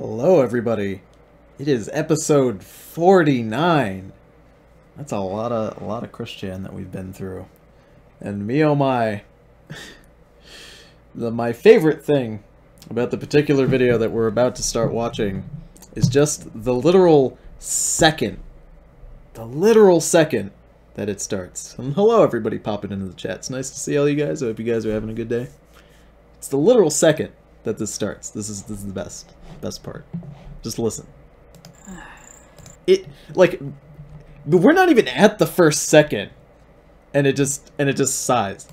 Hello, everybody. It is episode 49. That's a lot of Christian that we've been through. And me oh my, my favorite thing about the particular video that we're about to start watching is just the literal second that it starts. And hello, everybody popping into the chat. It's nice to see all you guys. I hope you guys are having a good day. It's the literal second that this starts. This is the best part. Just listen. We're not even at the first second, and it just sighs.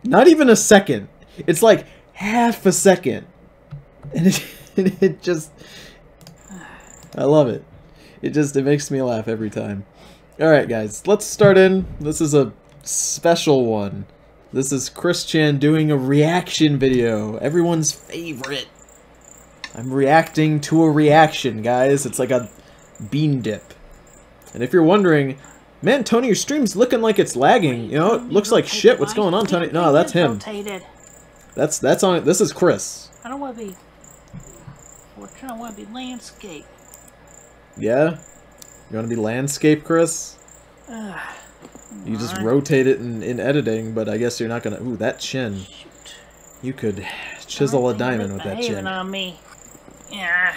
Not even a second. It's like half a second, and it just. I love it. It makes me laugh every time. All right, guys, let's start in. This is a special one. This is Christian doing a reaction video. Everyone's favorite. I'm reacting to a reaction, guys. It's like a bean dip. And if you're wondering, man, Tony, your stream's looking like it's lagging. You know, it looks like shit. What's going on, Tony? No, that's him. That's on. This is Chris. I don't want to be. I want to be landscape. Yeah? You want to be landscape, Chris? You just rotate it in editing, but I guess you're not gonna. Ooh, that chin. Shoot. You could chisel a diamond with that chin. On me. Yeah.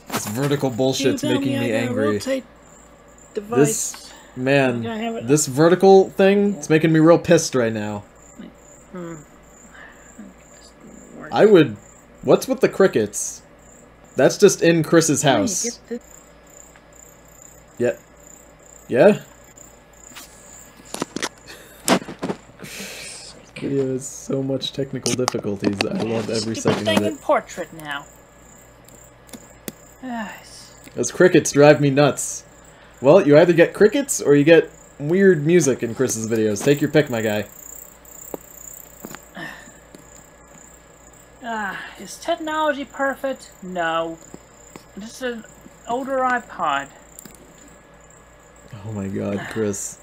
This vertical bullshit's making me angry. This this vertical thing, it's making me real pissed right now. I would. What's with the crickets? That's just in Chris's house. Yeah. Yeah? Video has so much technical difficulties. I love every second of it. Portrait now. Those crickets drive me nuts. Well, you either get crickets or you get weird music in Chris's videos. Take your pick, my guy. Is technology perfect? No. This is an older iPod. Oh my god, Chris.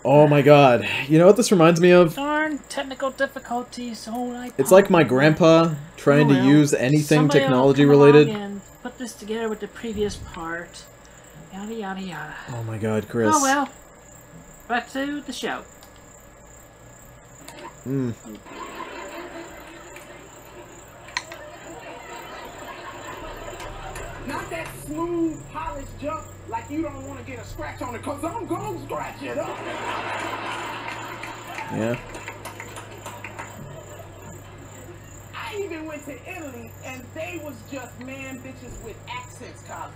Oh my god. You know what this reminds me of? Darn technical difficulties. It's like my grandpa trying to use anything technology related. And put this together with the previous part. Yada yada yada. Oh my god, Chris. Oh well. Back to the show. Not that smooth, polished junk like you don't want to get a scratch on it, because I'm going to scratch it up. Yeah. I even went to Italy, and they was just man bitches with accents, Colin.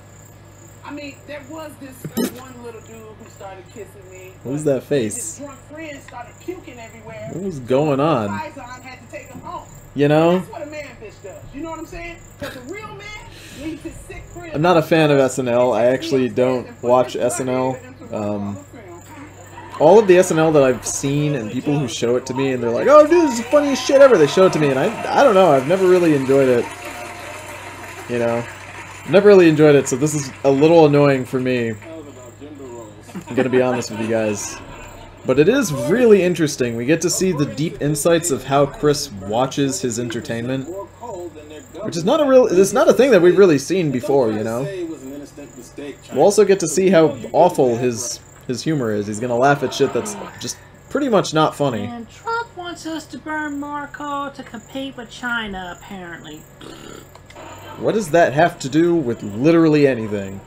I mean, there was this one little dude who started kissing me. What was that face? His drunk friends started puking everywhere. What was going on? Had to take him home. You know? That's what a man bitch does. You know what I'm saying? Because a real man leaves his sick friend. I'm not a fan of SNL. I actually don't watch SNL. All of the SNL that I've seen and people who show it to me and they're like, oh dude, this is the funniest shit ever, they show it to me and I don't know, I've never really enjoyed it. You know? Never really enjoyed it, so this is a little annoying for me. I'm gonna be honest with you guys. But it is really interesting. We get to see the deep insights of how Chris watches his entertainment. Which is not it's not a thing that we've really seen before, you know? We'll also get to see how awful his humor is. He's gonna laugh at shit that's just pretty much not funny. And Trump wants us to burn more coal to compete with China, apparently. What does that have to do with literally anything?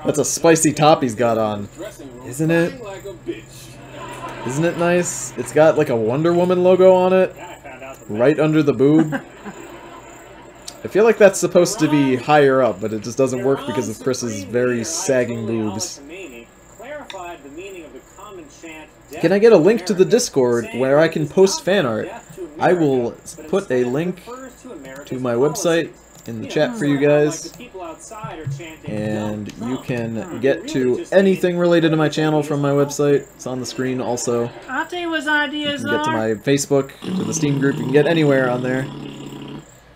That's a spicy top he's got on. Isn't it? Isn't it nice? It's got like a Wonder Woman logo on it. Right under the boob. I feel like that's supposed to be higher up, but it just doesn't work because of Chris's very sagging boobs. Can I get a link to the Discord where I can post fan art? I will put a link to my website in the chat for you guys, and you can get to anything related to my channel from my website. It's on the screen also. I'll tell you what ideas you can get to my Facebook, to the Steam group, you can get anywhere on there.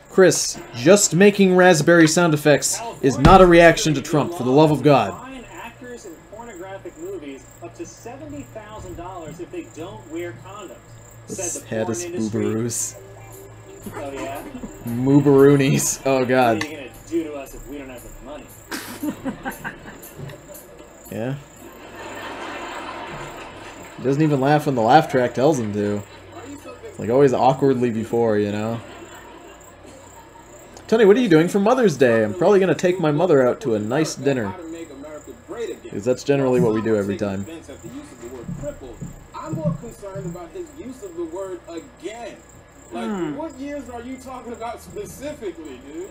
Chris, just making raspberry sound effects is not a reaction to Trump, for the love of God. actors in pornographic movies up to $70,000 if they don't wear condoms. The saddest boobaroos. Oh yeah? Moobaroonies. Oh god. What are you gonna do to us if we don't have the money? Yeah. He doesn't even laugh when the laugh track tells him to. It's like always awkwardly before, you know? Tony, what are you doing for Mother's Day? I'm probably gonna take my mother out to a nice dinner. Because that's generally what we do every time. I'm more concerned about his use of the word again. Like, what years are you talking about specifically, dude?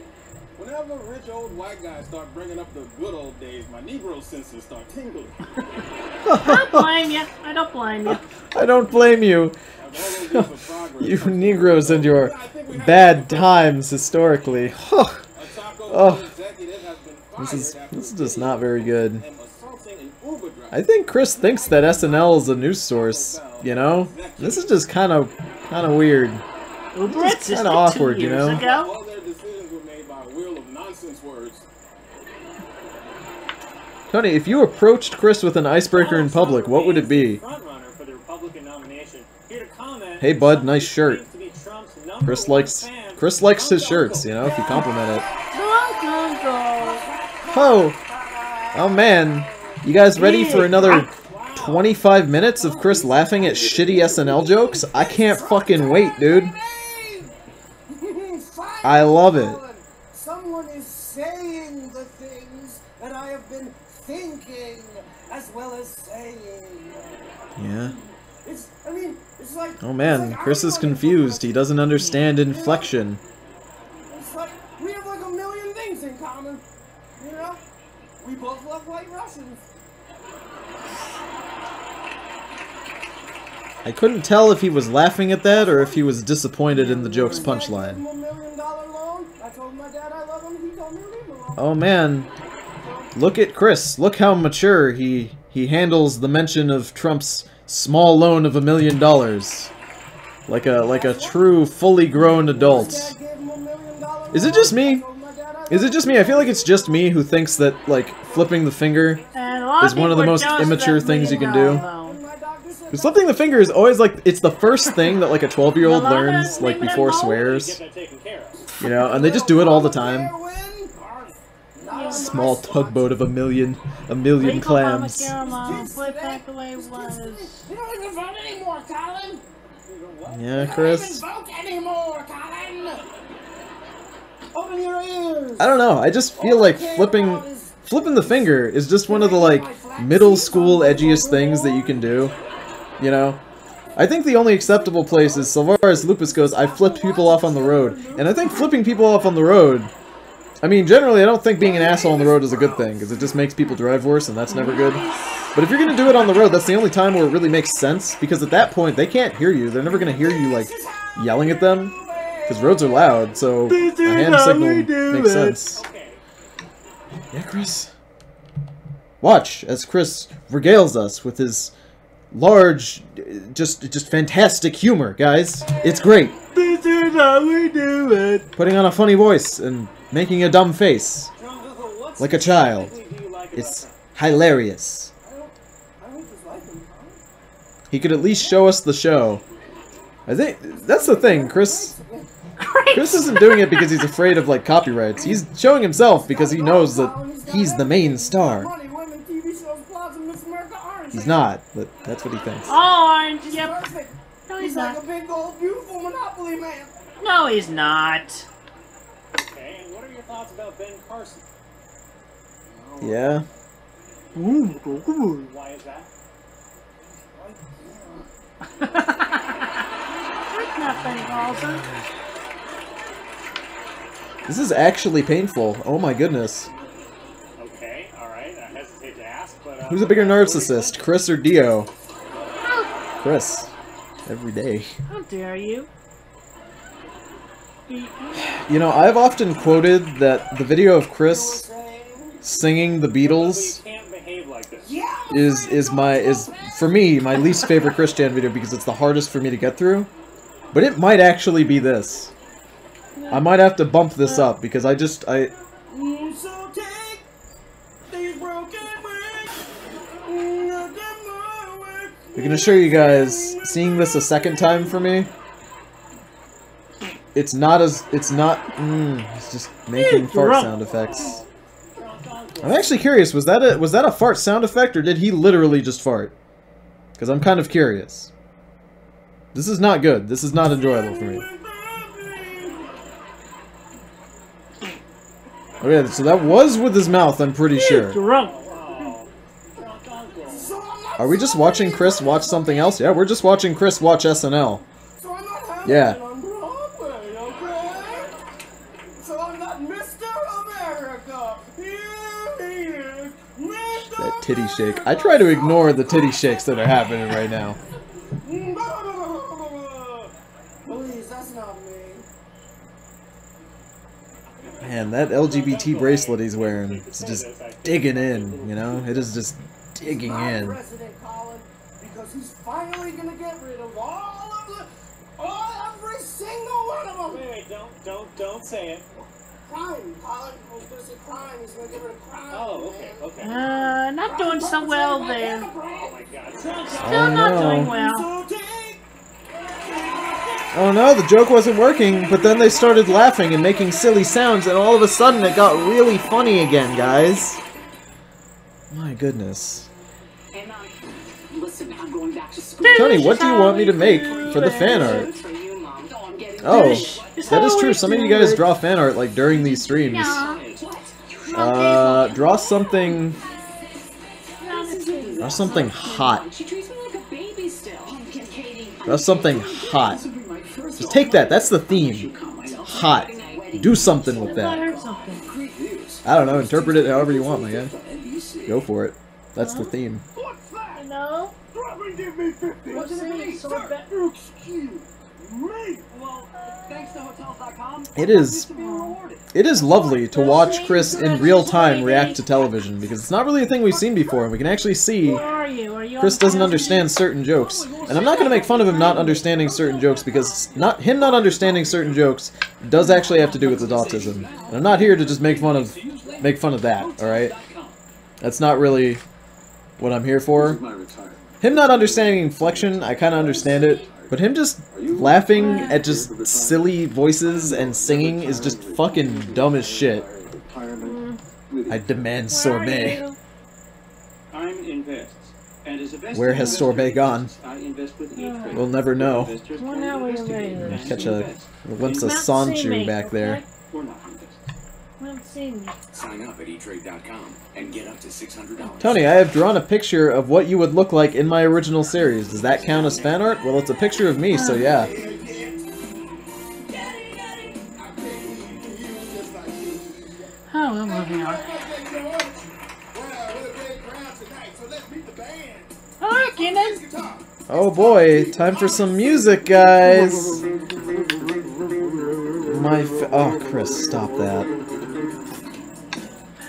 Whenever rich old white guys start bringing up the good old days, my Negro senses start tingling. I don't blame you. I don't blame you. I don't blame you. You Negroes and your bad times historically. Oh, this is just not very good. I think Chris thinks that SNL is a news source. You know, this is just kind of weird. It's kind of awkward, you know. All their decisions were made by a wheel of nonsense words. Tony, if you approached Chris with an icebreaker in public, what would it be? Hey bud, nice shirt. Chris likes his shirts, you know, if you compliment it. Oh man, you guys ready for another 25 minutes of Chris laughing at shitty SNL jokes? I can't fucking wait, dude. I love it. Someone is saying the things that I have been thinking as well as saying. Yeah. It's like, oh man, Chris is confused. He doesn't understand inflection. It's like we have like a million things in common. You know? We both love white Russians. I couldn't tell if he was laughing at that or if he was disappointed in the joke's punchline. Oh man, look at Chris. Look how mature he handles the mention of Trump's small loan of $1 million, like a true, fully grown adult. Is it just me? Is it just me? I feel like it's just me who thinks that like flipping the finger is one of the most immature things you can do. Because flipping the finger is always like, it's the first thing that like a 12-year-old learns like before swears. You know, and they just do it all the time. Small tugboat of a million clams. Yeah, Chris. I don't know. I just feel like flipping the finger is just one of the like middle school edgiest things that you can do. You know? I think the only acceptable place is, so far as Lupus goes, I flipped people off on the road. And I think flipping people off on the road, I mean, generally I don't think being an asshole on the road is a good thing, because it just makes people drive worse, and that's never good. But if you're gonna do it on the road, that's the only time where it really makes sense, because at that point, they can't hear you. They're never gonna hear you, like, yelling at them, because roads are loud, so a hand signal makes sense. Yeah, Chris. Watch as Chris regales us with his large, just fantastic humor, guys. It's great. This is how we do it. Putting on a funny voice and making a dumb face. Like a child. It's hilarious. He could at least show us the show. I think that's the thing, Chris isn't doing it because he's afraid of like copyrights. He's showing himself because he knows that he's the main star. He's not, but that's what he thinks. Orange, yep. No, he's not. Like a big old beautiful Monopoly man. No, he's not. Okay, and what are your thoughts about Ben Carson? Yeah. Why is that? That's not Ben Carlson. This is actually painful. Oh my goodness. Okay, alright, I hesitate to ask, but... Who's a bigger narcissist, Chris or Dio? Chris. Every day. How dare you? You know, I've often quoted that the video of Chris singing the Beatles is for me my least favorite Christian video because it's the hardest for me to get through. But it might actually be this. I might have to bump this up because I'm gonna show you guys, seeing this a second time for me, it's just making fart sound effects. I'm actually curious, was that a fart sound effect, or did he literally just fart? Because I'm kind of curious. This is not good. This is not enjoyable for me. Okay, so that was with his mouth, I'm pretty sure. Are we just watching Chris watch something else? Yeah, we're just watching Chris watch SNL. Yeah. So I'm not Mr. America. Here he is, Mr. That titty shake. I try to ignore the titty shakes that are happening right now. Please, that's not me. Man, that LGBT bracelet he's wearing is just digging in, you know? It is just digging in. President Colin, because he's finally gonna get rid of every single one of them. Wait, don't say it. Crime, Colin. I was gonna say crime. He's gonna get rid of crime. Oh, okay. Not doing so well there. Oh my God. Still not doing well. Oh no, the joke wasn't working, but then they started laughing and making silly sounds, and all of a sudden it got really funny again, guys. My goodness. Listen, I'm going back to school. Tony, what do you want me to make for the fan art? Oh, that is true. Some of you guys draw fan art like during these streams. Draw something. Draw something hot. Draw something hot. Just take that. That's the theme. Hot. Do something with that. I don't know. Interpret it however you want, my guy. Go for it. That's the theme. No. Give me 50. What's the name? Excuse me. Well, thanks to hotels.com. It is lovely to watch Chris in real time react to television, because it's not really a thing we've seen before, and we can actually see Chris doesn't understand certain jokes. And I'm not going to make fun of him not understanding certain jokes, because him not understanding certain jokes does actually have to do with his autism. And I'm not here to just make fun of that, alright? That's not really what I'm here for. Him not understanding inflection, I kind of understand it. But him just laughing at just silly voices and singing is just fucking dumb as shit. I demand sorbet. Where has sorbet gone? We'll never know. Catch a glimpse of Sanchu back there. Sign up at eTrade.com and get up to $600. Tony, I have drawn a picture of what you would look like in my original series. Does that count as fan art? Well, it's a picture of me, so yeah. Oh, well, moving on. Hello, Keenan. Oh boy, time for some music, guys. Oh, Chris, stop that.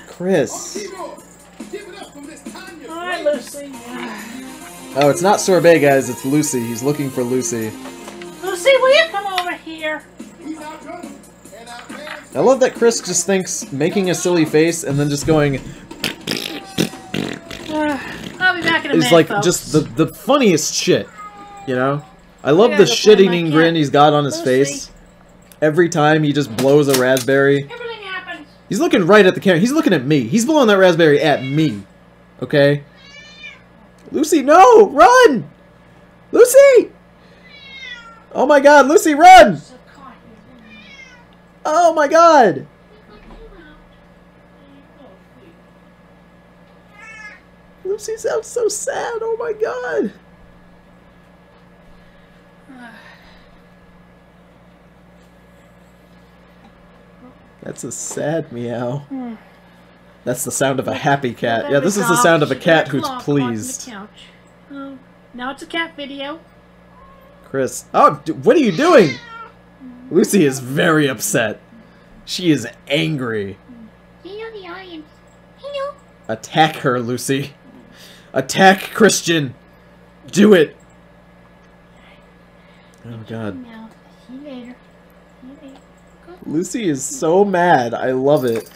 Chris. Alright, Lucy. Oh, it's not sorbet, guys. It's Lucy. He's looking for Lucy. Lucy, will you come over here? I love that Chris just thinks making a silly face and then just going I'll be back in a minute, is like folks. just the funniest shit, you know? I love the shit-eating grin he's got on his face. Every time he just blows a raspberry. Everything happens. He's looking right at the camera. He's looking at me. He's blowing that raspberry at me. Okay? Lucy, no! Run! Lucy! Oh my god, Lucy, run! Oh my god! Lucy sounds so sad. Oh my god. That's a sad meow. That's the sound of a happy cat. Yeah, this is the sound of a cat who's pleased. Oh, now it's a cat video. Chris. Oh, what are you doing? Lucy is very upset. She is angry. Hello, the audience. Hello. Attack her, Lucy. Attack Christian. Do it. Oh god. See you later. Lucy is so mad. I love it.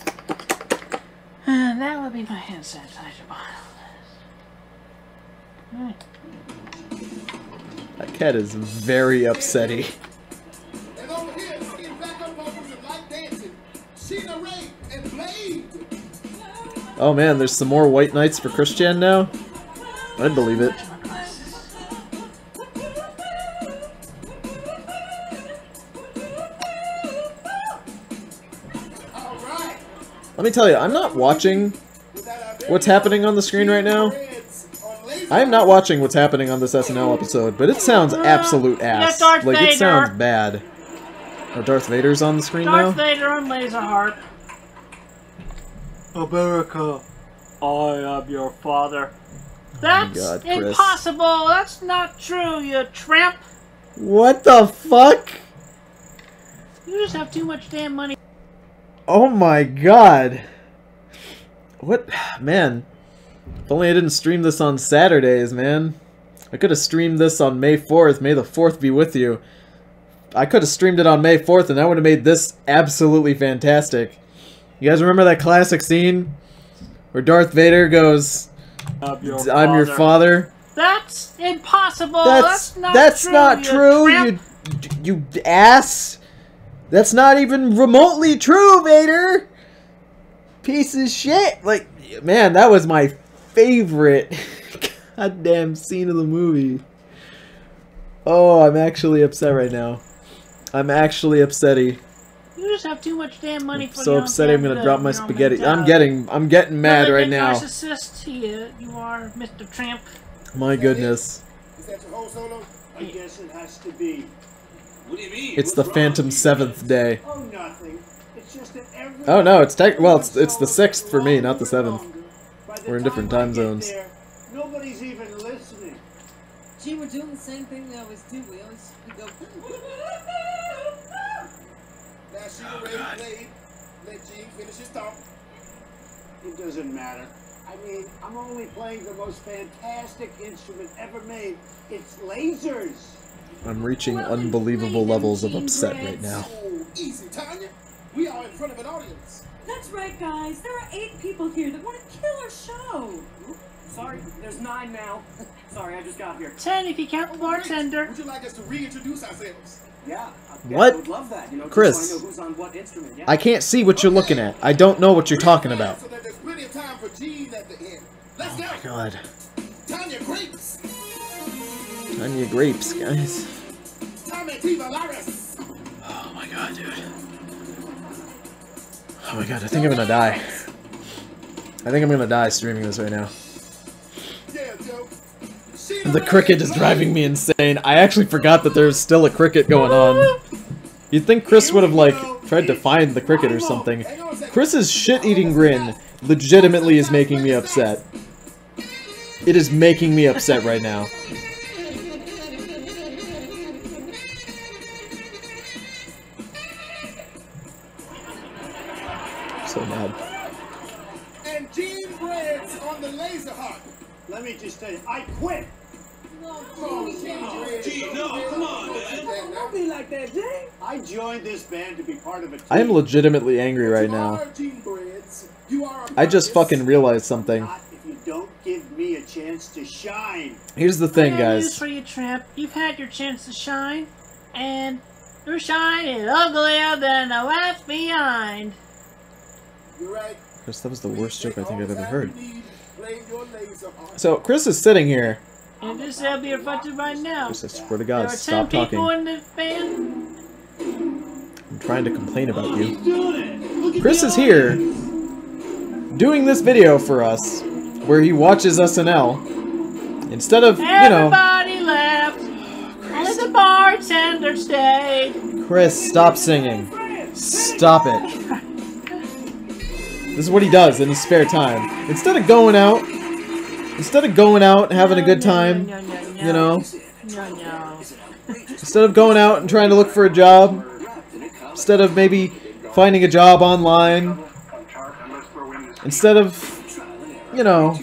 That would be my hand sanitizer bottle. Alright. That cat is very upsetty. And over here, singing backup vocals and light dancing, Sheena Ray and Blade. Oh man, there's some more White Knights for Christian now? I'd believe it. Let me tell you, I'm not watching what's happening on the screen right now. I am not watching what's happening on this SNL episode, but it sounds absolute ass. Darth Like, it Vader. sounds bad. Oh, Darth Vader's on the screen now? Darth Vader on Laser Harp. America, I am your father. That's God, Chris. impossible. That's not true, you tramp. What the fuck? You just have too much damn money. Oh my god. What? Man. If only I didn't stream this on Saturdays, man. I could have streamed this on May 4th. May the 4th be with you. I could have streamed it on May 4th and that would have made this absolutely fantastic. You guys remember that classic scene? Where Darth Vader goes, I'm your father. That's impossible. That's That's not true, tramp. you ass. That's not even remotely true, Vader. Piece of shit. Like, man, that was my favorite goddamn scene of the movie. Oh, I'm actually upset right now. I'm actually upsetty. You just have too much damn money for So upset I'm gonna drop my spaghetti. I'm getting mad right now. Narcissist you are, Mr. Tramp. My goodness. Is that your whole solo? I guess it has to be. What do you mean? It's the Phantom 7th day. Oh, nothing. It's just that every... Oh no, it's well, it's the 6th for me, not the 7th. We're in different time zones. Nobody's even listening. Gee, we're doing the same thing we always do. We go. Now Sheena Ray Blade, let Gene finish his talk. It doesn't matter. I mean, I'm only playing the most fantastic instrument ever made. It's lasers. I'm reaching unbelievable levels of upset right now. Oh, easy, Tanya. We are in front of an audience. That's right, guys. There are 8 people here that want to kill our show. Sorry, there's 9 now. Sorry, I just got here. 10 if you count the bartender. Would you like us to reintroduce ourselves? Yeah. What? I would love that, you know, Chris. just so I know who's on what instrument. Yeah. I can't see what you're looking at. I don't know what you're talking about. So that there's plenty of time for Gene at the end. Let's Oh go. my god. Tanya Grapes. Tanya Grapes, guys. Tommy Tiva Laris. Oh my god, dude. Oh my god, I think I'm gonna die. I think I'm gonna die streaming this right now. Yeah, Joe. The cricket is driving me insane. I actually forgot that there's still a cricket going on. You'd think Chris would have, like, tried to find the cricket or something. Chris's shit-eating grin legitimately is making me upset. It is making me upset right now. So mad. And Gene Breads on the laser harp. Let me just tell you, I quit. Gene, no, come on, man. Don't be like that, Jay. I joined this band to be part of a team. I am legitimately angry right now. I just fucking realized something. Not if you don't give me a chance to shine. Here's the thing, I got news guys. for you, Tramp. You've had your chance to shine, and your shine is uglier than the left behind. You're right. Chris, that was the worst joke I think I've ever heard. Play your laser harp. So, Chris is sitting here. And this will be reflected right now. Chris, I swear to There God, are 10 stop people talking. in the band. I'm trying to complain about you. Chris is here, doing this video for us, where he watches SNL. Instead of, you know... Everybody left. Only the bartender stayed. Chris, stop singing. Stop it. This is what he does in his spare time. Instead of going out and having a good time, you know, instead of going out and trying to look for a job, instead of maybe finding a job online, instead of, you know,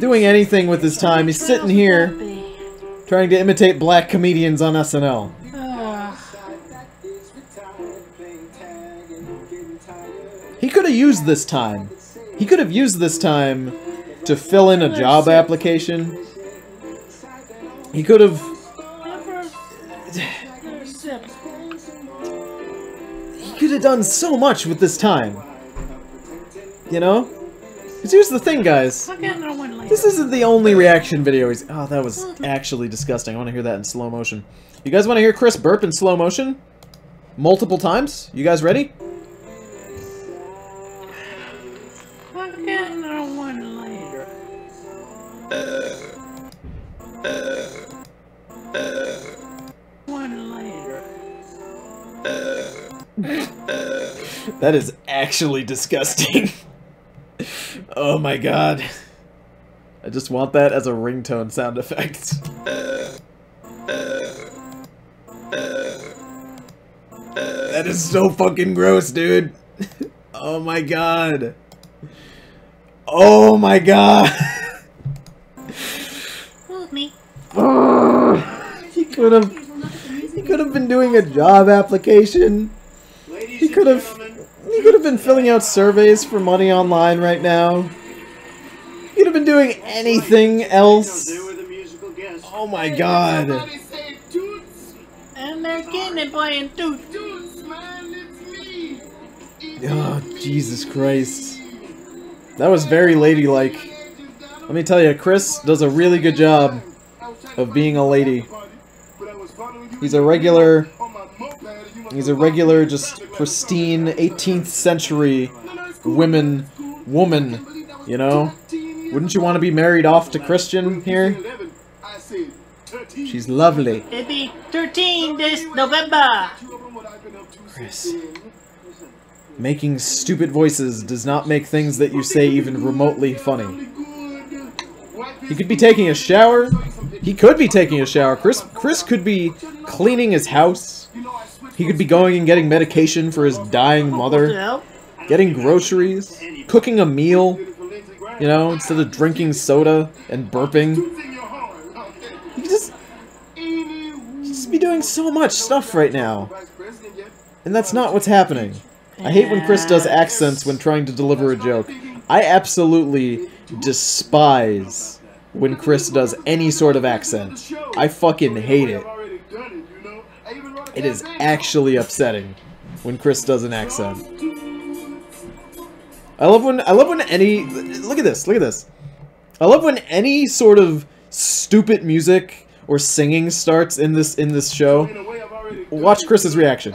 doing anything with his time, he's sitting here trying to imitate black comedians on SNL. He could have used this time. He could have used this time to fill in a job application. He could have He could have done so much with this time. You know? Because here's the thing, guys. This isn't the only reaction video he's... Oh, that was actually disgusting. I want to hear that in slow motion. You guys want to hear Chris burp in slow motion? Multiple times? You guys ready? That is actually disgusting. Oh my god. I just want that as a ringtone sound effect. That is so fucking gross, dude. Oh my god. Oh my god. Me. He could have been doing a job application. He could have been filling out surveys for money online right now. He could have been doing anything else. Oh my god. And they're getting it playing Toots. Oh, Jesus Christ. That was very ladylike. Let me tell you, Chris does a really good job of being a lady. He's a regular, just pristine 18th century woman, you know? Wouldn't you want to be married off to Christian here? She's lovely. It'll be 13 this November. Chris. Making stupid voices does not make things that you say even remotely funny. He could be taking a shower. He could be taking a shower. Chris could be cleaning his house. He could be going and getting medication for his dying mother. Getting groceries. Cooking a meal. You know, instead of drinking soda and burping. He could just be doing so much stuff right now. And that's not what's happening. I hate when Chris does accents when trying to deliver a joke. I absolutely despise when Chris does any sort of accent. I fucking hate it. It is actually upsetting when Chris does an accent. I love when any... Look at this. I love when any sort of stupid music or singing starts in this show. Watch Chris's reaction.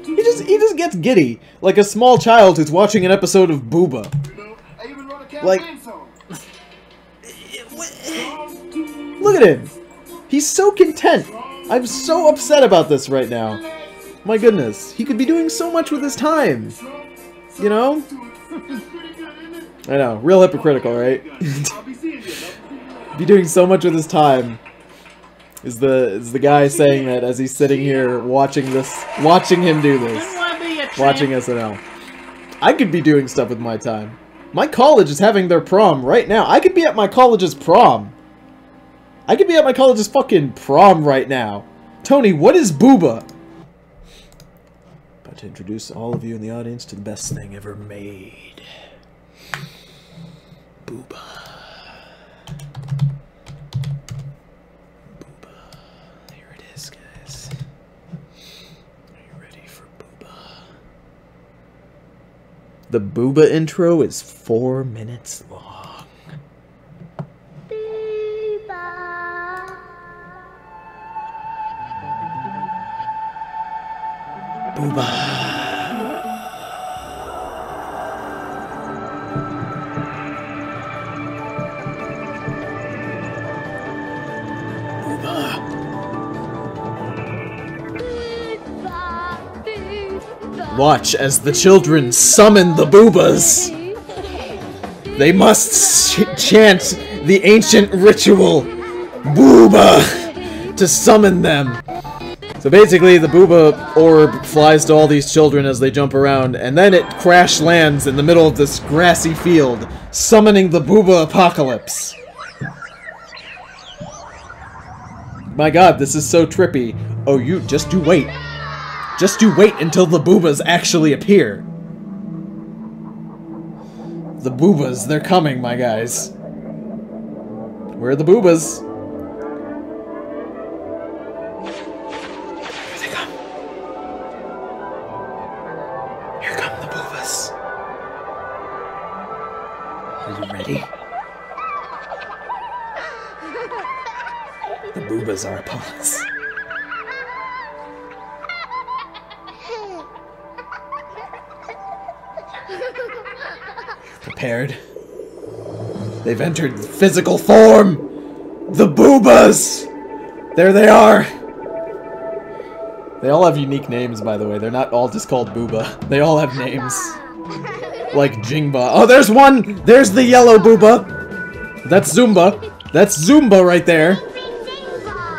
He just gets giddy, like a small child who's watching an episode of Booba. Like, look at him. He's so content. I'm so upset about this right now. My goodness, he could be doing so much with his time. You know? I know, real hypocritical, right? Be doing so much with his time. Is the guy saying that as he's sitting here watching him do this, watching SNL. I could be doing stuff with my time. My college is having their prom right now. I could be at my college's prom. I could be at my college's fucking prom right now. Tony, what is Booba? About to introduce all of you in the audience to the best thing ever made. Booba. The Booba intro is 4 minutes long. Booba. Watch as the children summon the Boobas. They must chant the ancient ritual, Booba, to summon them. So basically, the Booba orb flies to all these children as they jump around, and then it crash lands in the middle of this grassy field, summoning the Booba apocalypse. My god, this is so trippy. Oh, you just do wait. Just you wait until the Boobas actually appear. The Boobas, they're coming, my guys. Where are the Boobas? boobas are upon us. Prepared. They've entered physical form! The boobas! There they are! They all have unique names, by the way. They're not all just called Booba. They all have names. Like Jingba. Oh, there's one! There's the yellow Booba! That's Zumba. That's Zumba right there.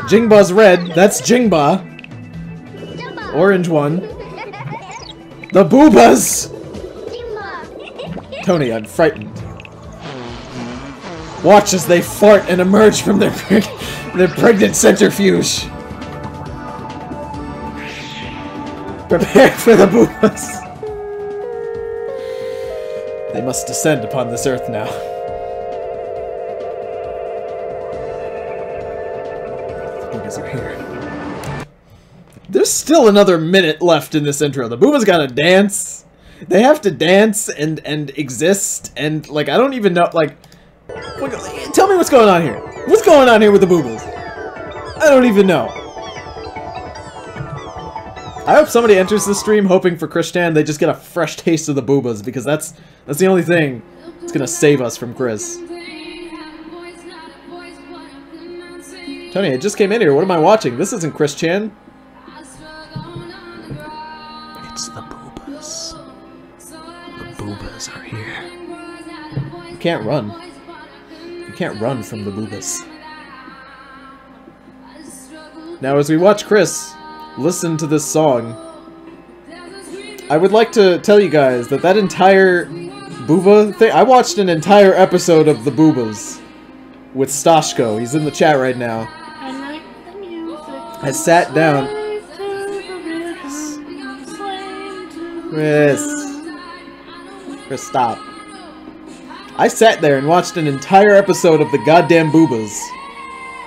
Jingba's red. That's Jingba. Orange one. The Boobas! Tony, I'm frightened. Watch as they fart and emerge from their pregnant centrifuge. Prepare for the Boobas. They must descend upon this earth now. The Boobas are here. There's still another minute left in this intro. The Boobas gotta dance. They have to dance and exist and, like, I don't even know, like... Tell me what's going on here. What's going on here with the Boobas? I don't even know. I hope somebody enters this stream hoping for Christian they just get a fresh taste of the Boobas, because that's the only thing that's gonna save us from Chris. Tony, I just came in here. What am I watching? This isn't Christian. It's the Boobas. The Boobas are here. You can't run. You can't run from the Boobas. Now, as we watch Chris listen to this song, I would like to tell you guys that that entire Booba thing... I watched an entire episode of the Boobas with Stashko. He's in the chat right now. I sat down... Chris, stop. I sat there and watched an entire episode of the goddamn Boobas,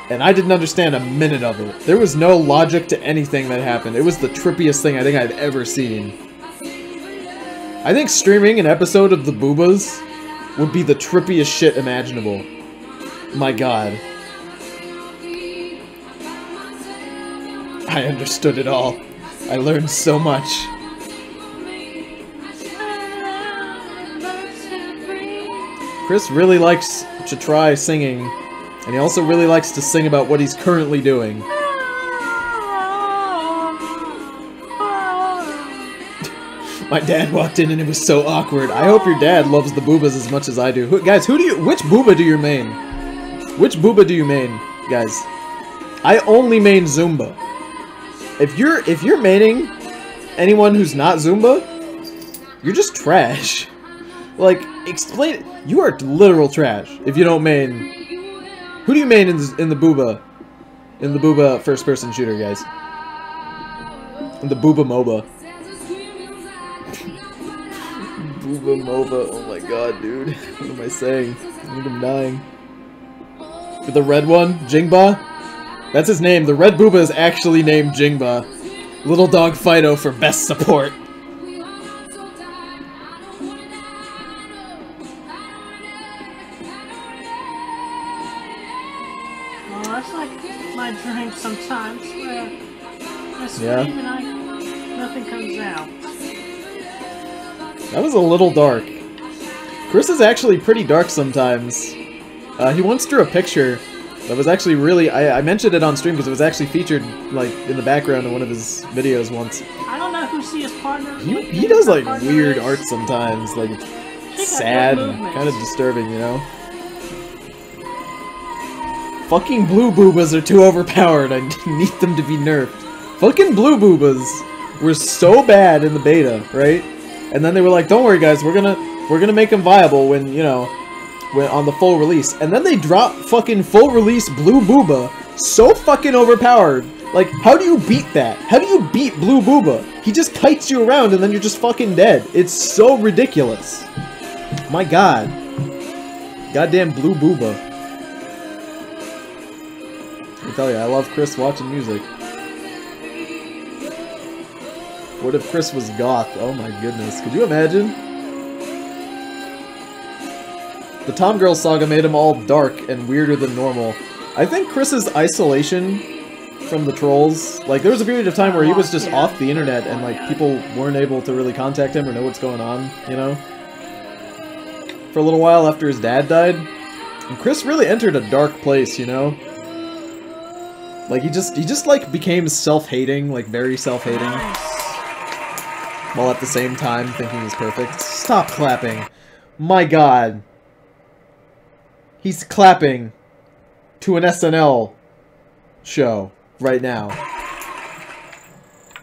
and I didn't understand a minute of it. There was no logic to anything that happened. It was the trippiest thing I think I've ever seen. I think streaming an episode of the Boobas would be the trippiest shit imaginable. My god. I understood it all. I learned so much. Chris really likes to try singing, and he also really likes to sing about what he's currently doing. My dad walked in and it was so awkward. I hope your dad loves the Boobas as much as I do. Guys, which Booba do you main? Which Booba do you main, guys? I only main Zumba. If you're maining anyone who's not Zumba, you're just trash. Like, explain it. You are literal trash if you don't main. Who do you main in the Booba? In the Booba first-person shooter, guys? In the Booba MOBA. Booba MOBA. Oh my god, dude. What am I saying? I think I'm dying. For the red one, Jingba? That's his name. The red Booba is actually named Jingba. Little Dog Fido for best support. Drink sometimes where I scream and nothing comes out. That was a little dark. Chris is actually pretty dark sometimes. He once drew a picture that was actually really... I mentioned it on stream because it was actually featured like in the background of one of his videos once. I don't know who his partner. He does like weird art sometimes, like sad and kind of disturbing, you know? Fucking blue Boobas are too overpowered. I need them to be nerfed. Fucking blue Boobas were so bad in the beta, right? And then they were like, "Don't worry, guys, we're gonna make them viable when, you know, when on the full release." And then they drop fucking full release blue Booba, so fucking overpowered. Like, how do you beat that? How do you beat blue Booba? He just kites you around and then you're just fucking dead. It's so ridiculous. My god. Goddamn blue Booba. I tell you, I love Chris watching music. What if Chris was goth? Oh my goodness. Could you imagine? The Tom Girl saga made him all dark and weirder than normal. I think Chris's isolation from the trolls. Like, there was a period of time where he was just off the internet and, like, people weren't able to really contact him or know what's going on, you know? For a little while after his dad died. And Chris really entered a dark place, you know? Like, he just like, became self-hating, like, very self-hating. While at the same time thinking he's perfect. Stop clapping. My god. He's clapping to an SNL show right now.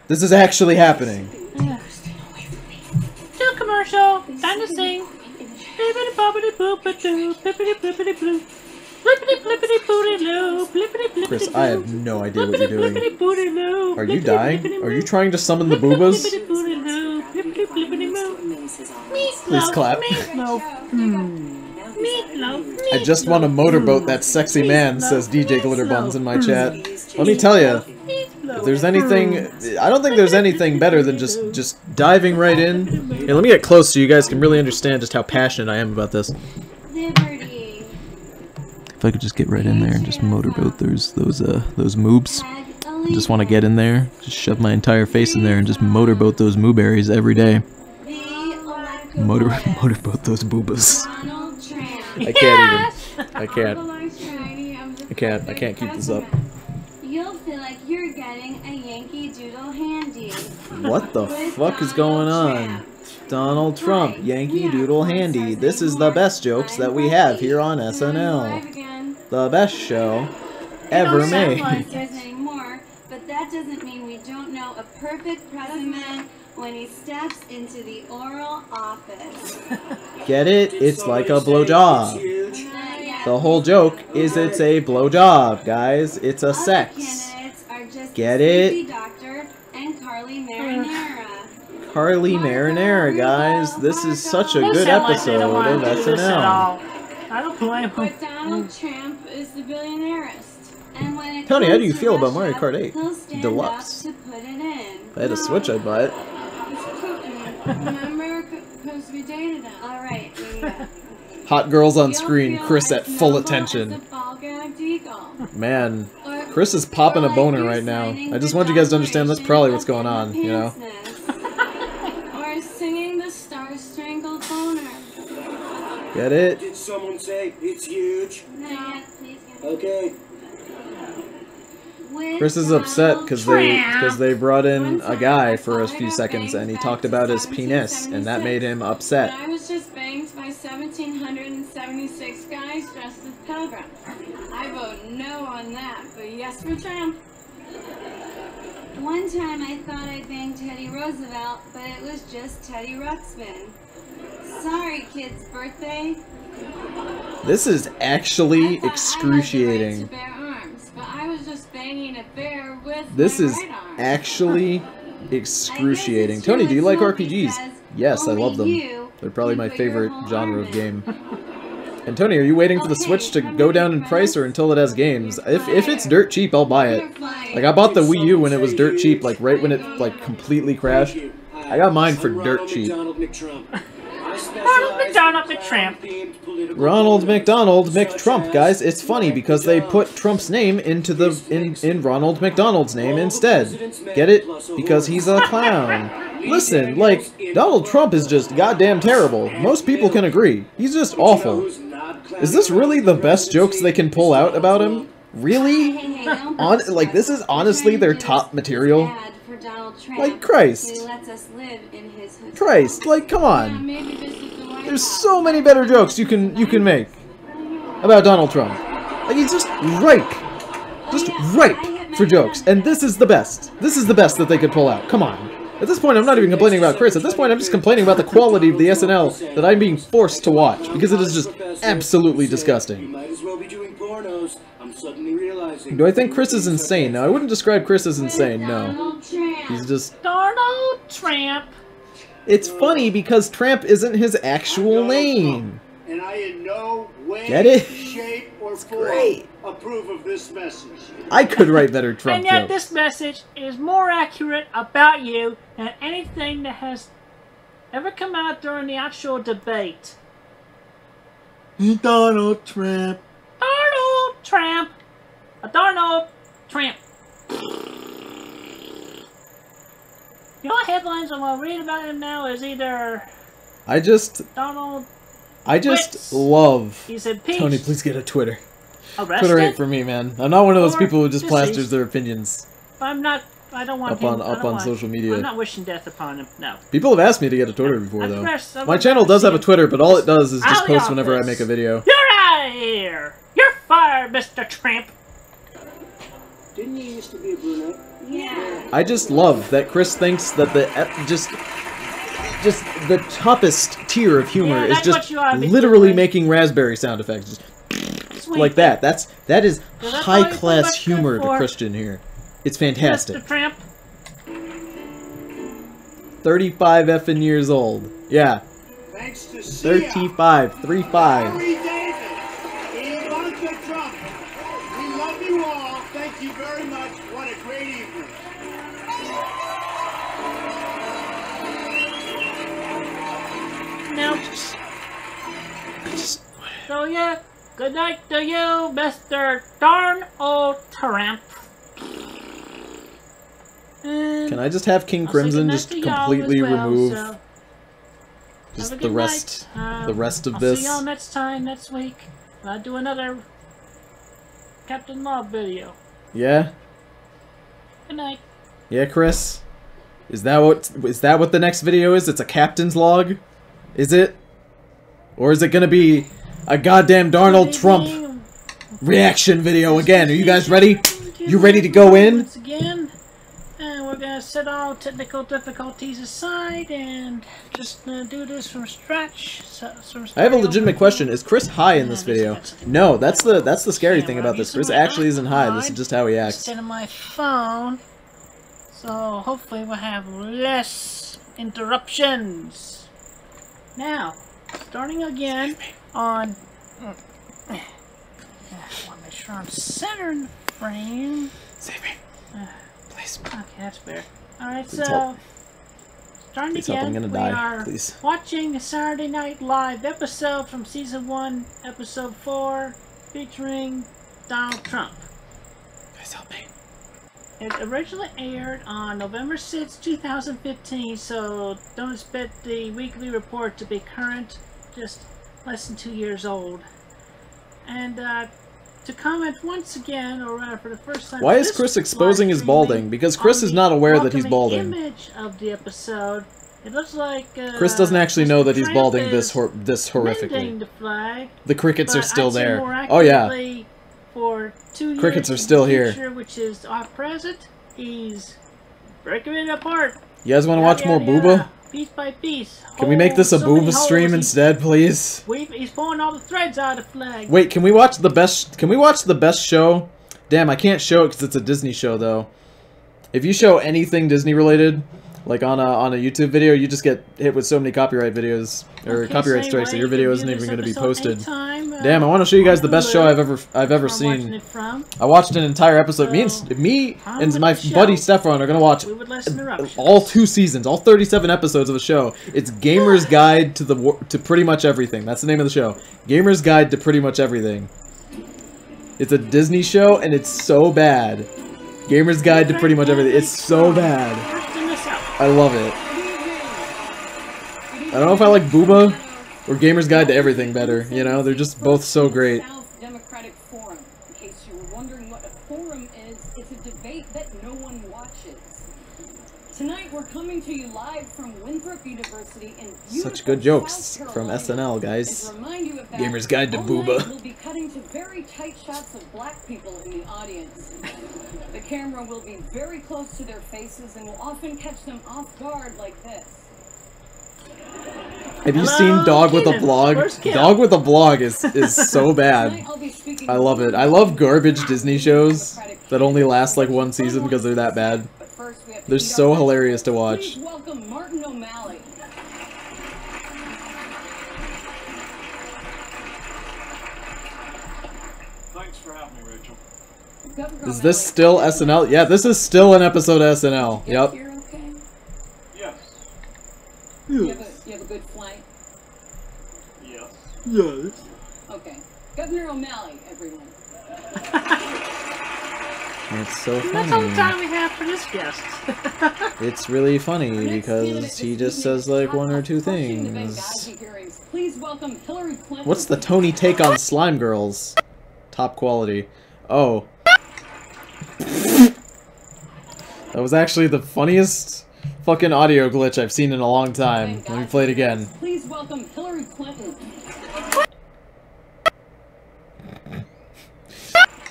This is actually happening. To commercial. Time to sing. Bippity boppity boopity bippity blippity blue. Blippity blippity booty loo. Blippity blippity. Chris, I have no idea what you're doing. Blippity booty loo. Are you dying? Are you trying to summon the boobas? Blippity booty loo. Blippity blippity moo. Please clap. Meatloaf. Meatloaf. I just want a motorboat that sexy man, says DJ Glitterbuns in my chat. Let me tell you, if there's anything, I don't think there's anything better than just diving right in. Here, let me get close so you guys can really understand just how passionate I am about this. If I could just get right in there and just motorboat those moobs. I just want to get in there, just shove my entire face in there and just motorboat those mooberries every day. Motorboat those boobas. I can't keep this up. You'll feel like you're getting a Yankee Doodle handy. What the fuck is going on? Donald Trump, Yankee Doodle handy. This is the best jokes that we have here on SNL. The best show ever made. Anymore, but that doesn't mean we don't know a perfect president when he steps into the oral office. Get it? It's like a blowjob. The whole joke is it's a blowjob, guys. It's a sex. Get it? Carly Marinara, guys. This is such a good episode of SNL. I don't blame him. But Donald Trump is the billionaireest. And when it Tony, how do you comes feel to about Mario Russia, Kart 8 he'll stand Deluxe? up to put it in. If I had a Switch, I'd buy it. Remember, because we dated him. All right, yeah. Hot girls on screen, Chris at full attention. Man, Chris is popping a boner right now. I just want you guys to understand that's probably what's going on, you know? Or singing the Star-Strangled Boner. Get it? Did someone say it's huge? No. Okay. Chris is upset because they brought in a guy for a few seconds and he talked about his penis and that made him upset. I was just banged by 1,776 guys dressed as pilgrims. I vote no on that, but yes for Trump. One time I thought I banged Teddy Roosevelt, but it was just Teddy Ruxpin. Sorry, kid's birthday. This is actually excruciating. This is actually excruciating. Tony, do you like RPGs? Yes, I love them. They're probably my favorite genre of game. And Tony, are you waiting for the Switch to go down in price or until it has games? If it's dirt cheap, I'll buy it. Like, I bought the Wii U when it was dirt cheap, like, right when it, like, completely crashed. I got mine for dirt cheap. Ronald McDonald McTrump. Ronald McDonald McTrump, guys. It's funny because they put Trump's name into the in Ronald McDonald's name instead. Get it? Because he's a clown. Listen, like, Donald Trump is just goddamn terrible. Most people can agree. He's just awful. Is this really the best jokes they can pull out about him? Really? Like, this is honestly their top material? Like, Christ. Christ, like, come on. There's so many better jokes you can make about Donald Trump. Like, he's just ripe for jokes. And this is the best. This is the best that they could pull out. Come on. At this point, I'm not even complaining about Chris. At this point, I'm just complaining about the quality of the SNL that I'm being forced to watch because it is just absolutely disgusting. Do I think Chris is insane? No, I wouldn't describe Chris as insane, no. He's just... Donald Trump. It's funny because Tramp isn't his actual name. And I in no way, Get it? shape, or form Great. approve of this message. I could write better Trump And yet jokes. this message is more accurate about you than anything that has ever come out during the actual debate. Donald Trump. Donald Trump. Donald Trump. The only headlines I want to read about him now is either Donald. I just Quits. love. He's impeached. Tony, please get a Twitter. Arrested. Twitter ain't for me, man. I'm not one of those Or people who just plasters deceased. their opinions I'm not. I don't want up him. on I don't want- social media. I'm not wishing death upon him. No. People have asked me to get a Twitter before, I'd though. rather- My channel does have a Twitter, but all it does is Out just of the post whenever I office. make a video. You're out of here. You're fired, Mr. Tramp. Didn't you used to be a brunette? Yeah. I just love that Chris thinks that just the toughest tier of humor Yeah, is that's just what you ought to be literally doing. making raspberry sound effects. Just Sweet. like that. That is Yeah, that's all high you're class much good humor to for. Christian here. It's fantastic. Mr. Tramp. 35 effing years old. Yeah. Thanks to Sia, 35, 35. Larry David, Ivanka Trump. We love you all. Thank you very much. What a great evening. Now. So yeah, good night to you, Mr. Darn Old Tramp. And Can I just have King I'll say Crimson goodnight just to y'all completely as well, remove so just have a the good rest night. the rest of I'll this? see y'all next time, next week. I'll do another Captain Love video. Yeah? Good night. Yeah, Chris? Is that what the next video is? It's a captain's log? Is it? Or is it gonna be a goddamn Donald Trump reaction video again? Are you guys ready? You ready to go in? Once again, and we're gonna set all technical difficulties aside and just do this from scratch. I have a legitimate question. Is Chris high in this video? No, that's the scary thing about this. Chris actually isn't high. This is just how he acts. Instead of my phone, so hopefully we'll have less interruptions. Now, starting again on. I want to make sure I'm centered in the frame. Save me. Please. Okay, that's fair. Alright, Please so help. starting Please help, I'm again, gonna we die. are Please. watching a Saturday Night Live episode from Season 1, Episode 4, featuring Donald Trump. Please help me. It originally aired on November 6, 2015, so don't expect the weekly report to be current, just less than 2 years old. And to comment once again, or rather for the first time... Why is Chris exposing his balding? Because Chris is not aware that he's balding. Image of the episode, it looks like... Chris doesn't actually know that he's Trump balding is this horrifically. mending the flag, The crickets are but still I'd say there. more Oh yeah. accurately, for 2 years Crickets are in the still here. future, which is our present, he's breaking it apart. You guys want to watch more Booba? Piece by piece. Can we make this a So many Booba holes. stream instead, please? He's pulling all the threads out of the flag. Wait, can we watch the best? Can we watch the best show? Damn, I can't show it because it's a Disney show, though. If you show anything Disney related, like on a YouTube video, you just get hit with so many copyright videos or Okay, copyright so strikes that your anyway, video you isn't can even view going to be this episode posted. anytime, Damn, I want to show you guys the on best show Hulu. I've ever I'm watching seen. it from. I watched an entire episode. So, me on and with my the show. buddy Stefan are gonna watch We would less interruptions. all 2 seasons, all 37 episodes of the show. It's Gamer's Guide to pretty much everything. That's the name of the show. Gamer's Guide to pretty much everything. It's a Disney show and it's so bad. Gamer's Guide to pretty much everything. It's so bad. I love it. I don't know if I like Booba or Gamer's Guide to Everything better. You know, they're just both so great. South Democratic Forum. In case you were wondering what a forum is, it's a debate that no one watches. Tonight we're coming to you live from Winthrop University in beautiful Such good jokes South from Carolina. SNL, guys. And to remind you of that, Gamer's Guide to all Booba. night we'll be cutting to very tight shots of black people in the audience. The camera will be very close to their faces and will often catch them off guard like this. Have you seen Dog with a Blog? Dog with a Blog is so bad. I love it. I love garbage Disney shows that only last like 1 season because they're that bad. They're so hilarious to watch. Please welcome Martin O'Malley. Thanks for having me, Rachel. Is this still SNL? Yeah, this is still an episode of SNL. Yep. You're okay? Yes. You have a good flight? Yes. Yes. Okay. Governor O'Malley, everyone. It's so And that's all the funny. time we have for this guest. It's really funny because he just says like one or two things. Please welcome Hillary Clinton. What's the Tony take on slime girls? Top quality. Oh. That was actually the funniest fucking audio glitch I've seen in a long time. Let me play it again. Please welcome Hillary Clinton.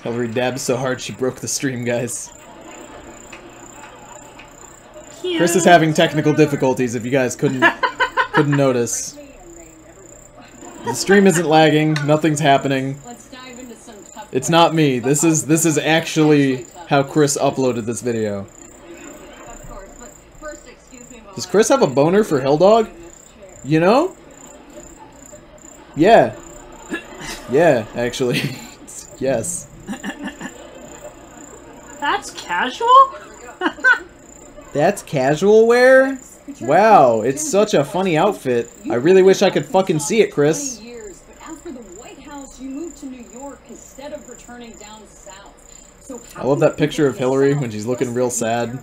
Hillary dabbed so hard she broke the stream, guys. Chris is having technical difficulties if you guys couldn't notice. The stream isn't lagging, nothing's happening. Let's dive into some tough It's not me. This is actually how Chris uploaded this video. Of course, but first, excuse me while Does Chris have a boner for Hilldog? You know? Yeah. Yeah, actually. Yes. That's casual? That's casual wear? Wow, it's such a funny outfit. I really wish I could fucking see it, Chris. 20 years, but after the White House, you moved to New York instead of returning down south. So I love that picture of Hillary when she's looking real sad.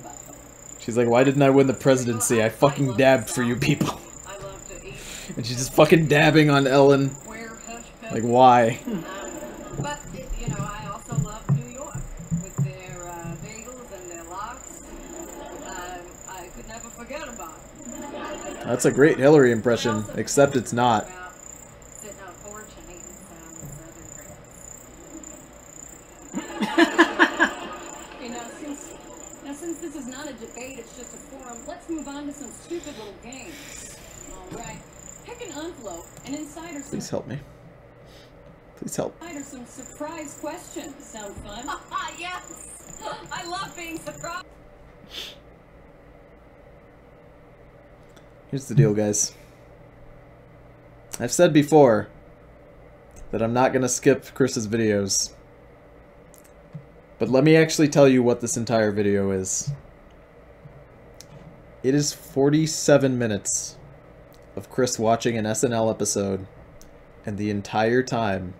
She's like, why didn't I win the presidency? I fucking dabbed for you people. I love to eat. And she's just fucking dabbing on Ellen. Where hush Like, why? But, you know, I also love New York with their bagels and their lox. I could never forget about it. That's a great Hillary impression, except it's not. About sitting on a porch and eating some southern grits. You know, since this is not a debate, it's just a forum, let's move on to some stupid little games. Alright. Pick an envelope, and inside are Please help me. Please help. some surprise questions. Sound fun? Yes! I love being surprised. Here's the deal, guys. I've said before that I'm not gonna skip Chris's videos. But let me actually tell you what this entire video is. It is 47 minutes of Chris watching an SNL episode, and the entire time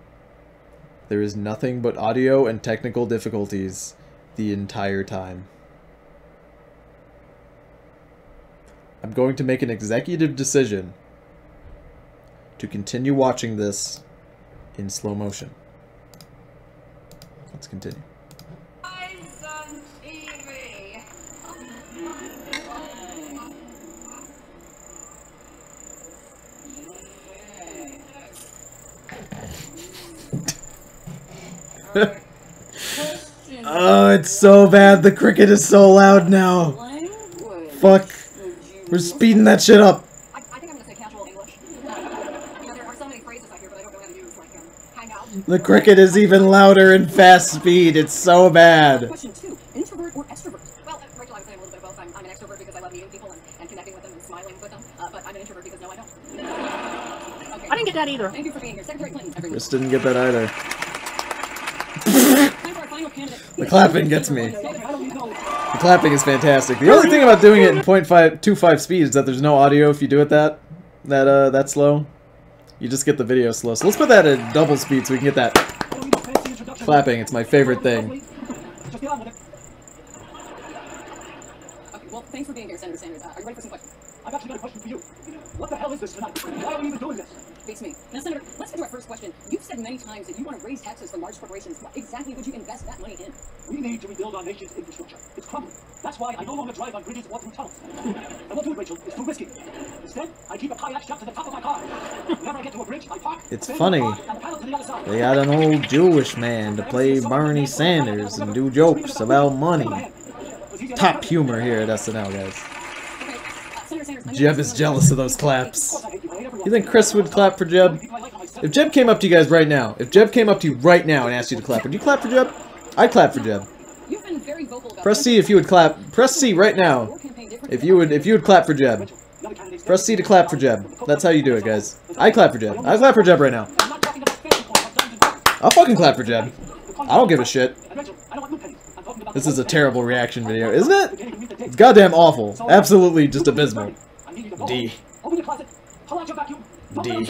there is nothing but audio and technical difficulties the entire time. I'm going to make an executive decision to continue watching this in slow motion. Let's continue. Eyes on TV. Oh, it's so bad. The cricket is so loud now. Fuck. We're speeding that shit up. I think I'm gonna say casual English. You know, there are so many phrases I hear, but I don't know how to use, like, hang out. The cricket is even louder in fast speed. It's so bad. Question 2. Introvert or extrovert? Well, Rachel, I would say I'm a little bit of both. I'm an extrovert because I love meeting people and connecting with them and smiling with them. But I'm an introvert because no, I don't. Okay. I didn't get that either. Thank you for being here. Secretary Clinton, everyone. Just didn't get that either. Time for our final candidate. The clapping gets me. The clapping is fantastic. The only thing about doing it in 0.25 speed is that there's no audio if you do it that slow. You just get the video slow. So let's put that at double speed so we can get that clapping. It's my favorite thing. Okay, well, thanks for being here, Senator Sanders. Are you ready for some questions? I've actually got a question for you. What the hell is this tonight? Why are we even doing this? Beats me. Now, Senator, let's get to our first question. You've said many times that you want to raise taxes for large corporations. What exactly would you invest that money in? We need to rebuild our nation's infrastructure. It's crumbling. That's why I no longer drive on bridges or through tunnels. I won't do it, Rachel. It's too risky. Instead, I keep a kayak strapped to the top of my car. Whenever I get to a bridge, I park. It's stand funny. on the car, and paddle to the other side. They got an old Jewish man to play Bernie Sanders and do jokes about money. Top humor here at SNL, guys. Senator Sanders, Jeb is jealous of those claps. You think Chris would clap for Jeb? If Jeb came up to you guys right now, and asked you to clap, would you clap for Jeb? I'd clap for Jeb. you've been very vocal about Press C if you would clap. Press C right now. If you would clap for Jeb. Press C to clap for Jeb. That's how you do it, guys. I clap for Jeb. I clap for Jeb right now. I'll fucking clap for Jeb. I don't give a shit. This is a terrible reaction video, isn't it? It's goddamn awful. Absolutely just abysmal. D. D.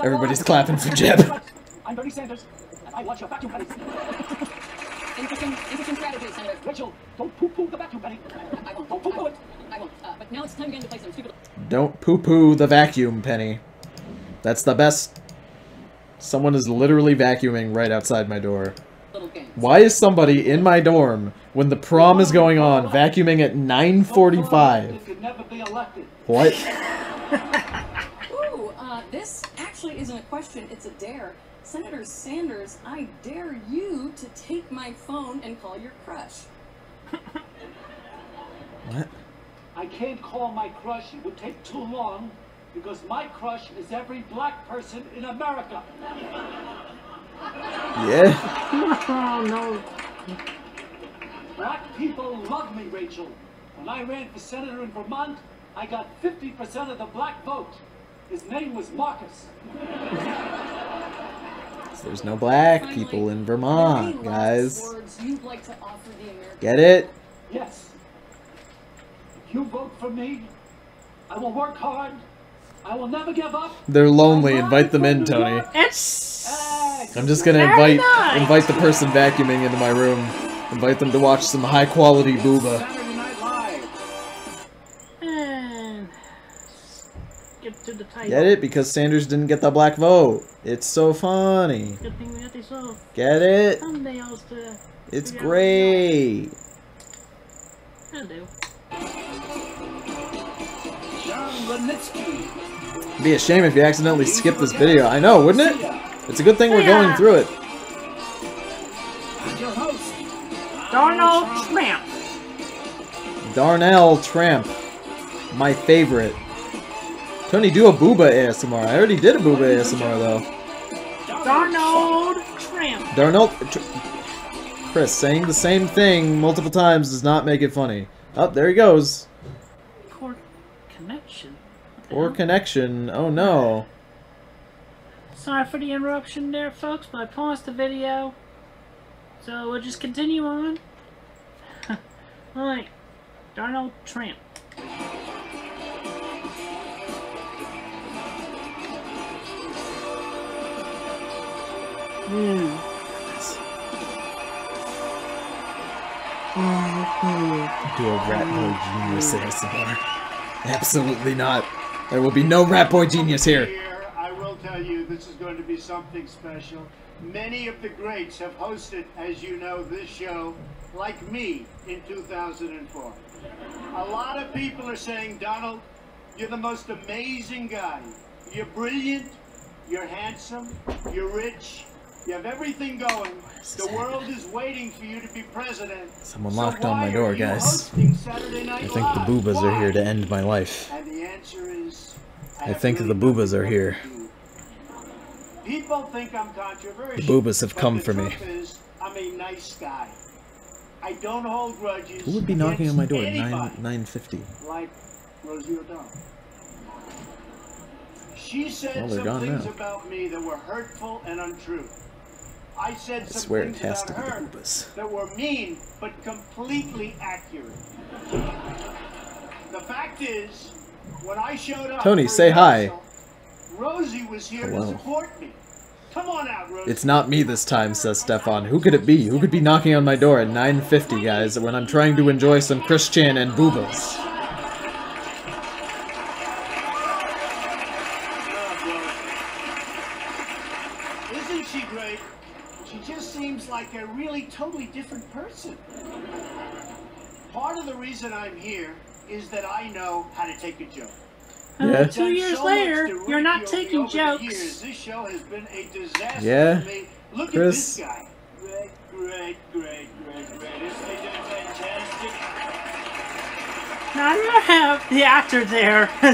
Everybody's clapping for Jeb. I'm Bernie Sanders, and I want your vacuum pennies. Interesting strategy, Senator. Rachel, don't poo-poo the vacuum, Penny. I won't. Don't poo-poo it. I won't. But now it's time again to play some stupid Don't poo-poo the vacuum, Penny. That's the best. Someone is literally vacuuming right outside my door. little games. Why is somebody in my dorm, when the prom is going on, vacuuming at 9:45? You could never be elected. What? Ooh, this actually isn't a question, it's a dare. Senator Sanders, I dare you to take my phone and call your crush. What? I can't call my crush, it would take too long, because my crush is every black person in America. Yeah. Oh, no. Black people love me, Rachel. When I ran for senator in Vermont, I got 50% of the black vote. His name was Marcus. There's no black Finally, people in any Vermont, last guys. words you'd like to offer the American Get it? Yes. If you vote for me, I will work hard. I will never give up. They're lonely. Invite them in, Tony. It's... I'm just gonna Very invite nice. the person vacuuming into my room. Invite them to watch some high quality booba. Saturday Night Live. And... Get to the title. Get it? Because Sanders didn't get the black vote. It's so funny. Good thing we got these off. Get it? Someday I'll to... It's figure out great. I do. John Lenitsky. It'd be a shame if you accidentally skip this video. I know, wouldn't it? It's a good thing we're going through it. Your host. Donald Trump. Darnell Tramp. My favorite. Tony, do a booba ASMR. I already did a booba ASMR, though. Donald Trump. Darnell... Chris, saying the same thing multiple times does not make it funny. Oh, there he goes. Poor connection. Poor connection. Oh, no. Sorry for the interruption there, folks, but I paused the video. So we'll just continue on. Alright. Donald Trump. Do a Rat Boy Genius ASMR. Absolutely not. There will be no Rat Boy Genius here. I will tell you, this is going to be something special. Many of the greats have hosted, as you know, this show, like me, in 2004. A lot of people are saying, Donald, you're the most amazing guy. You're brilliant, you're handsome, you're rich, you have everything going. The world is waiting for you to be president. Someone knocked on my door, guys. I think the boobas are here to end my life. And the answer is... I think the boobas are here. People think I'm controversial. The boobas have come for me. The truth is, I'm a nice guy. I don't hold grudges. Who would be knocking on my door at against 9:50? Like Rosie O'Donnell. She said Well, they're some gone things now. about me that were hurtful and untrue. I said I some swear it things has about to be the her boobas. that were mean but completely accurate. The fact is, when I showed up, Tony, for say hi. rehearsal, Rosie was here Hello. to support me. Come on out, Rosie. It's not me this time, says Stefan. Who could it be? Who could be knocking on my door at 9:50, guys, when I'm trying to enjoy some Christian and boobas? Isn't she great? She just seems like a really totally different person. Part of the reason I'm here is that I know how to take a joke. Yeah. 2 years So much later, to you're not ridicule me taking over the jokes. years. This show has been a disaster Yeah. for me. Look Chris. at this guy. Great. Isn't he doing fantastic? Now I'm gonna have the actor there. I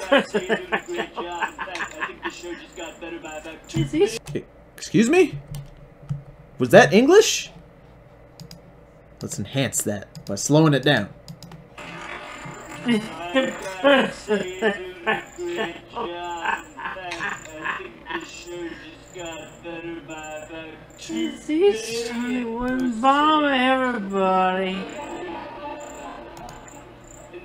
gotta say, you're doing a great job. In fact, I think the show just got better by about 2 Is he Excuse me? Was that English? Let's enhance that by slowing it down. I gotta say, you're doing a great job. In fact, I think the show just got better by about 2 Is he trying to bomb everybody?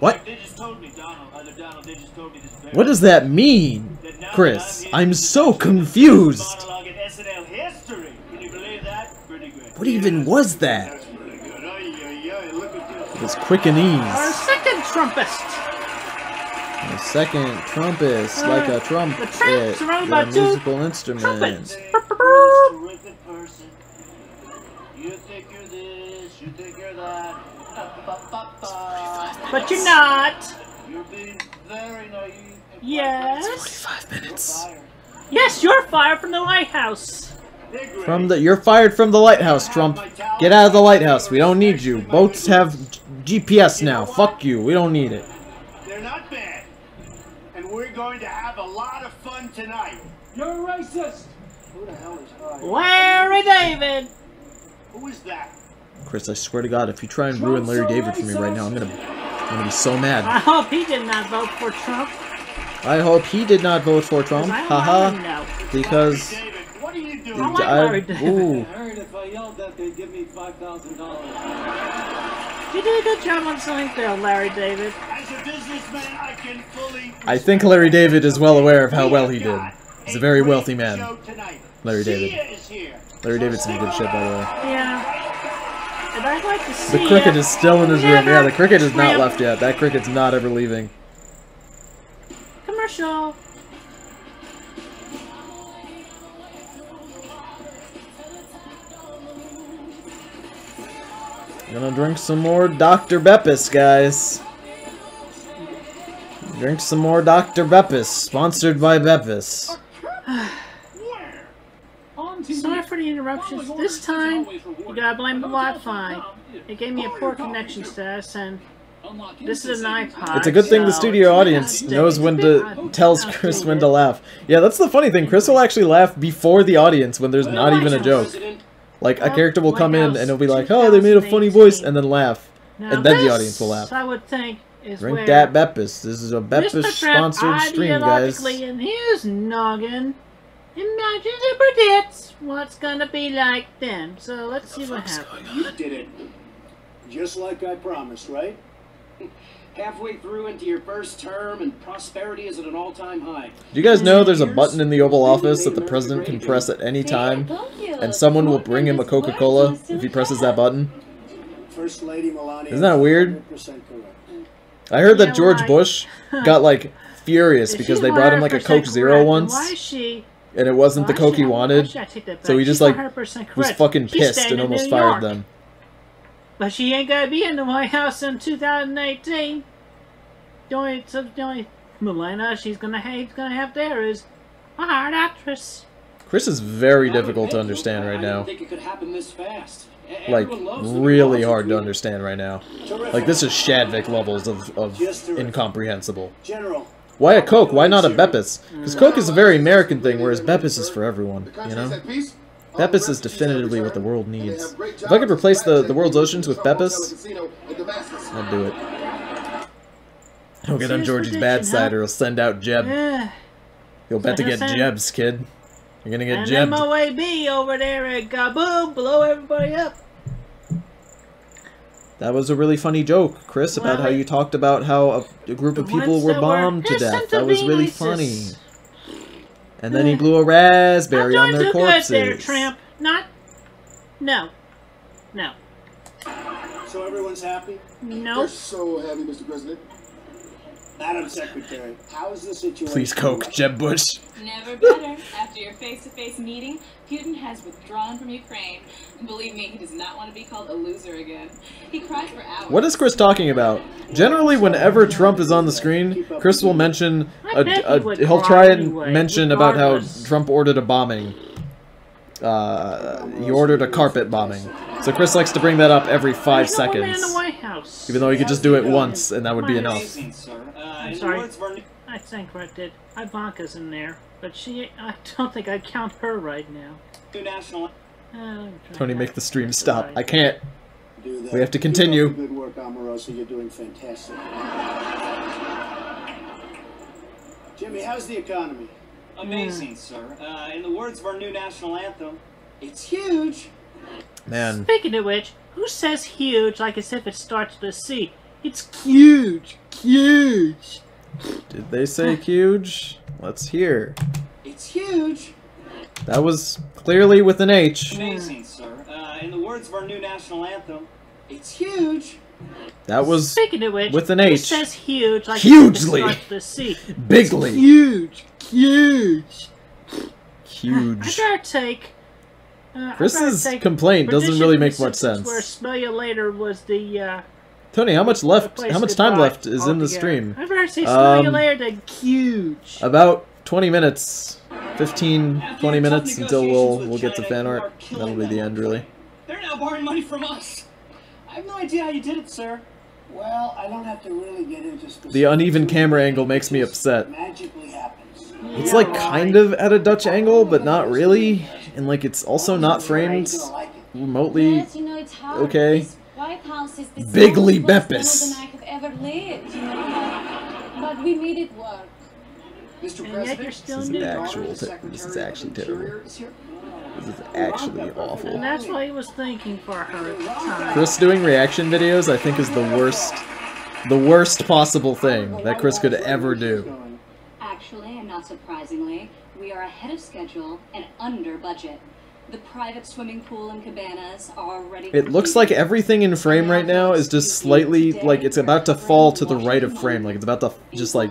What? They just told me, Donald, they just told me this very What does that mean, Chris? I'm so confused. monologue in SNL history. Can you believe that? Pretty great. What even was that? That's pretty good. Ay, look at this. It was quick and Our ease. second trumpist. The second trumpist, like a trumpet, the trumpet surrounded by a two musical instrument. trumpets. Terrific person. You think you're this, you think you're that. But you're not. You're being very naive. Yes. 45 minutes. Yes, you're fired from the lighthouse. You're fired from the lighthouse, Trump. Get out of the lighthouse. We don't need you. Boats have GPS now. Fuck you. We don't need it. They're not bad. And we're going to have a lot of fun tonight. You're a racist. Who the hell is Hardy? Larry David. Who is that? Chris, I swear to God, if you try and ruin Larry David for me right now, I'm gonna be so mad. I hope he did not vote for Trump. I hope he did not vote for Trump. Haha. Because David, what are you doing? I like Larry David. ooh. I heard if I yelled that, they'd give me $5,000. You did a good job on something there, Larry David. As a businessman, I can fully. I think Larry David is well aware of how well he did. He's a very wealthy man. Larry David. Larry David's some good shit, by the way. Yeah. And I'd like to see The cricket is still in his room. never Yeah, the cricket is not tramp- left yet. That cricket's not ever leaving. Commercial. Gonna drink some more Dr. Beppis, guys. Drink some more Dr. Beppis, sponsored by Beppis. Sorry for the interruptions. This time, you gotta blame the Wi-Fi. It gave me a poor connection status, and this is an iPod. It's a good thing the so studio it's audience not knows when to tells Chris when to laugh. Yeah, that's the funny thing. Chris will actually laugh before the audience when there's not even a joke. Like, a character will come in and it'll be like, oh, they made a funny voice, and then laugh. Now And then the this, audience will laugh. I would think, is Drink where that Beppis. This is a Mr. Trump Beppis-sponsored stream, guys. ideologically in his noggin imagines and predicts what's gonna be like then. So let's see what happens. You did it. Just like I promised, right? Halfway through into your first term, and prosperity is at an all-time high. Do you guys know there's a button in the Oval Office that the president can press at any time, and someone will bring him a Coca-Cola if he presses that button? First Lady Melania. Isn't that weird? 100% correct. I heard that George why? Bush got, like, furious If because she's they brought him, like, a 100% Coke Zero correct, then once, why is she? and it wasn't the Coke he wanted, I take that back. so he just, She's like, 100% was correct. fucking She's pissed staying and in almost New fired York. them. But she ain't gonna be in the White House in 2018. The only Melania she's gonna have there is a hard actress. Chris is very difficult to understand right I now. didn't think it could happen this fast. Like, Everyone loves the really New hard to York. understand right now. Like, this is Shadvick levels of incomprehensible. General. Why a Coke? Why not a Beppis? Because Coke is a very American thing, whereas Beppis is for everyone, you know? Beppis is definitively what the world needs. If I could replace the world's oceans with Beppis, I'd do it. Don't get on Georgie's bad side or he'll send out Jeb. You'll bet to get Jebs, kid. You're gonna get And Jeb. MOAB over there at Gaboom, blow everybody up. That was a really funny joke, Chris, about how you talked about how a group of people were bombed to death. That was really funny. And then he blew a raspberry on their corpses. There, Tramp. Not. No. No. So everyone's happy? No. We're so happy, Mr. President. Madam Secretary, how is the situation? Please, Coke, Jeb Bush. Never better. After your face-to-face meeting, Putin has withdrawn from Ukraine. Believe me, he does not want to be called a loser again. He cried for hours. What is Chris talking about? Generally, whenever Trump is on the screen, Chris will mention he'll try and mention about how Trump ordered a bombing. He ordered a carpet bombing. So Chris likes to bring that up every 5 seconds. Even though he could just do it once, and that would be enough. I'm sorry. I stand corrected. Ivanka's in there, but I don't think I count her right now. Tony, make the stream stop. I can't. Do that. We have to continue. Keep up the good work, Omarosa. You're doing fantastic. Jimmy, how's the economy? Amazing, sir. In the words of our new national anthem, it's huge. Man. Speaking of which, who says huge like as if it starts with a C? It's huge. Huge. Did they say huge? Let's hear. It's huge. That was clearly with an H. Amazing, sir. In the words words of our new national anthem, it's huge. That was Speaking of which, with an it H. says huge, like Hugely. It starts with a C. Bigly. Huge. Huge. Huge. I better take. Chris's complaint doesn't really make much sense. Where Smell You Later was the. Tony, how much left? How much time left is in the stream? I better say Smell You Later than huge. About 20 minutes. 15, 20 minutes until we'll get to fan art. That'll be the end, really. They're now borrowing money from us. I have no idea how you did it, sir. Well, I don't have to really get into specifics. The uneven camera angle makes me upset. Magically happens. It's like kind of at a Dutch angle, but not really. And like it's also not framed remotely Yes, you know, it's hard. okay. This White House is the Bigly smallest Beppis. than I have ever lived, you know. But we made it work. Mr. And President, yet you're still This is new. this is actually terrible. This is actually awful. And that's what he was thinking for her at the time. Chris doing reaction videos, I think, is the worst possible thing that Chris could ever do. Actually, and not surprisingly, we are ahead of schedule and under budget. The private swimming pool and cabanas are already. It looks like everything in frame right now is just slightly, like, it's about to fall to the right of frame. Like, it's about to just, like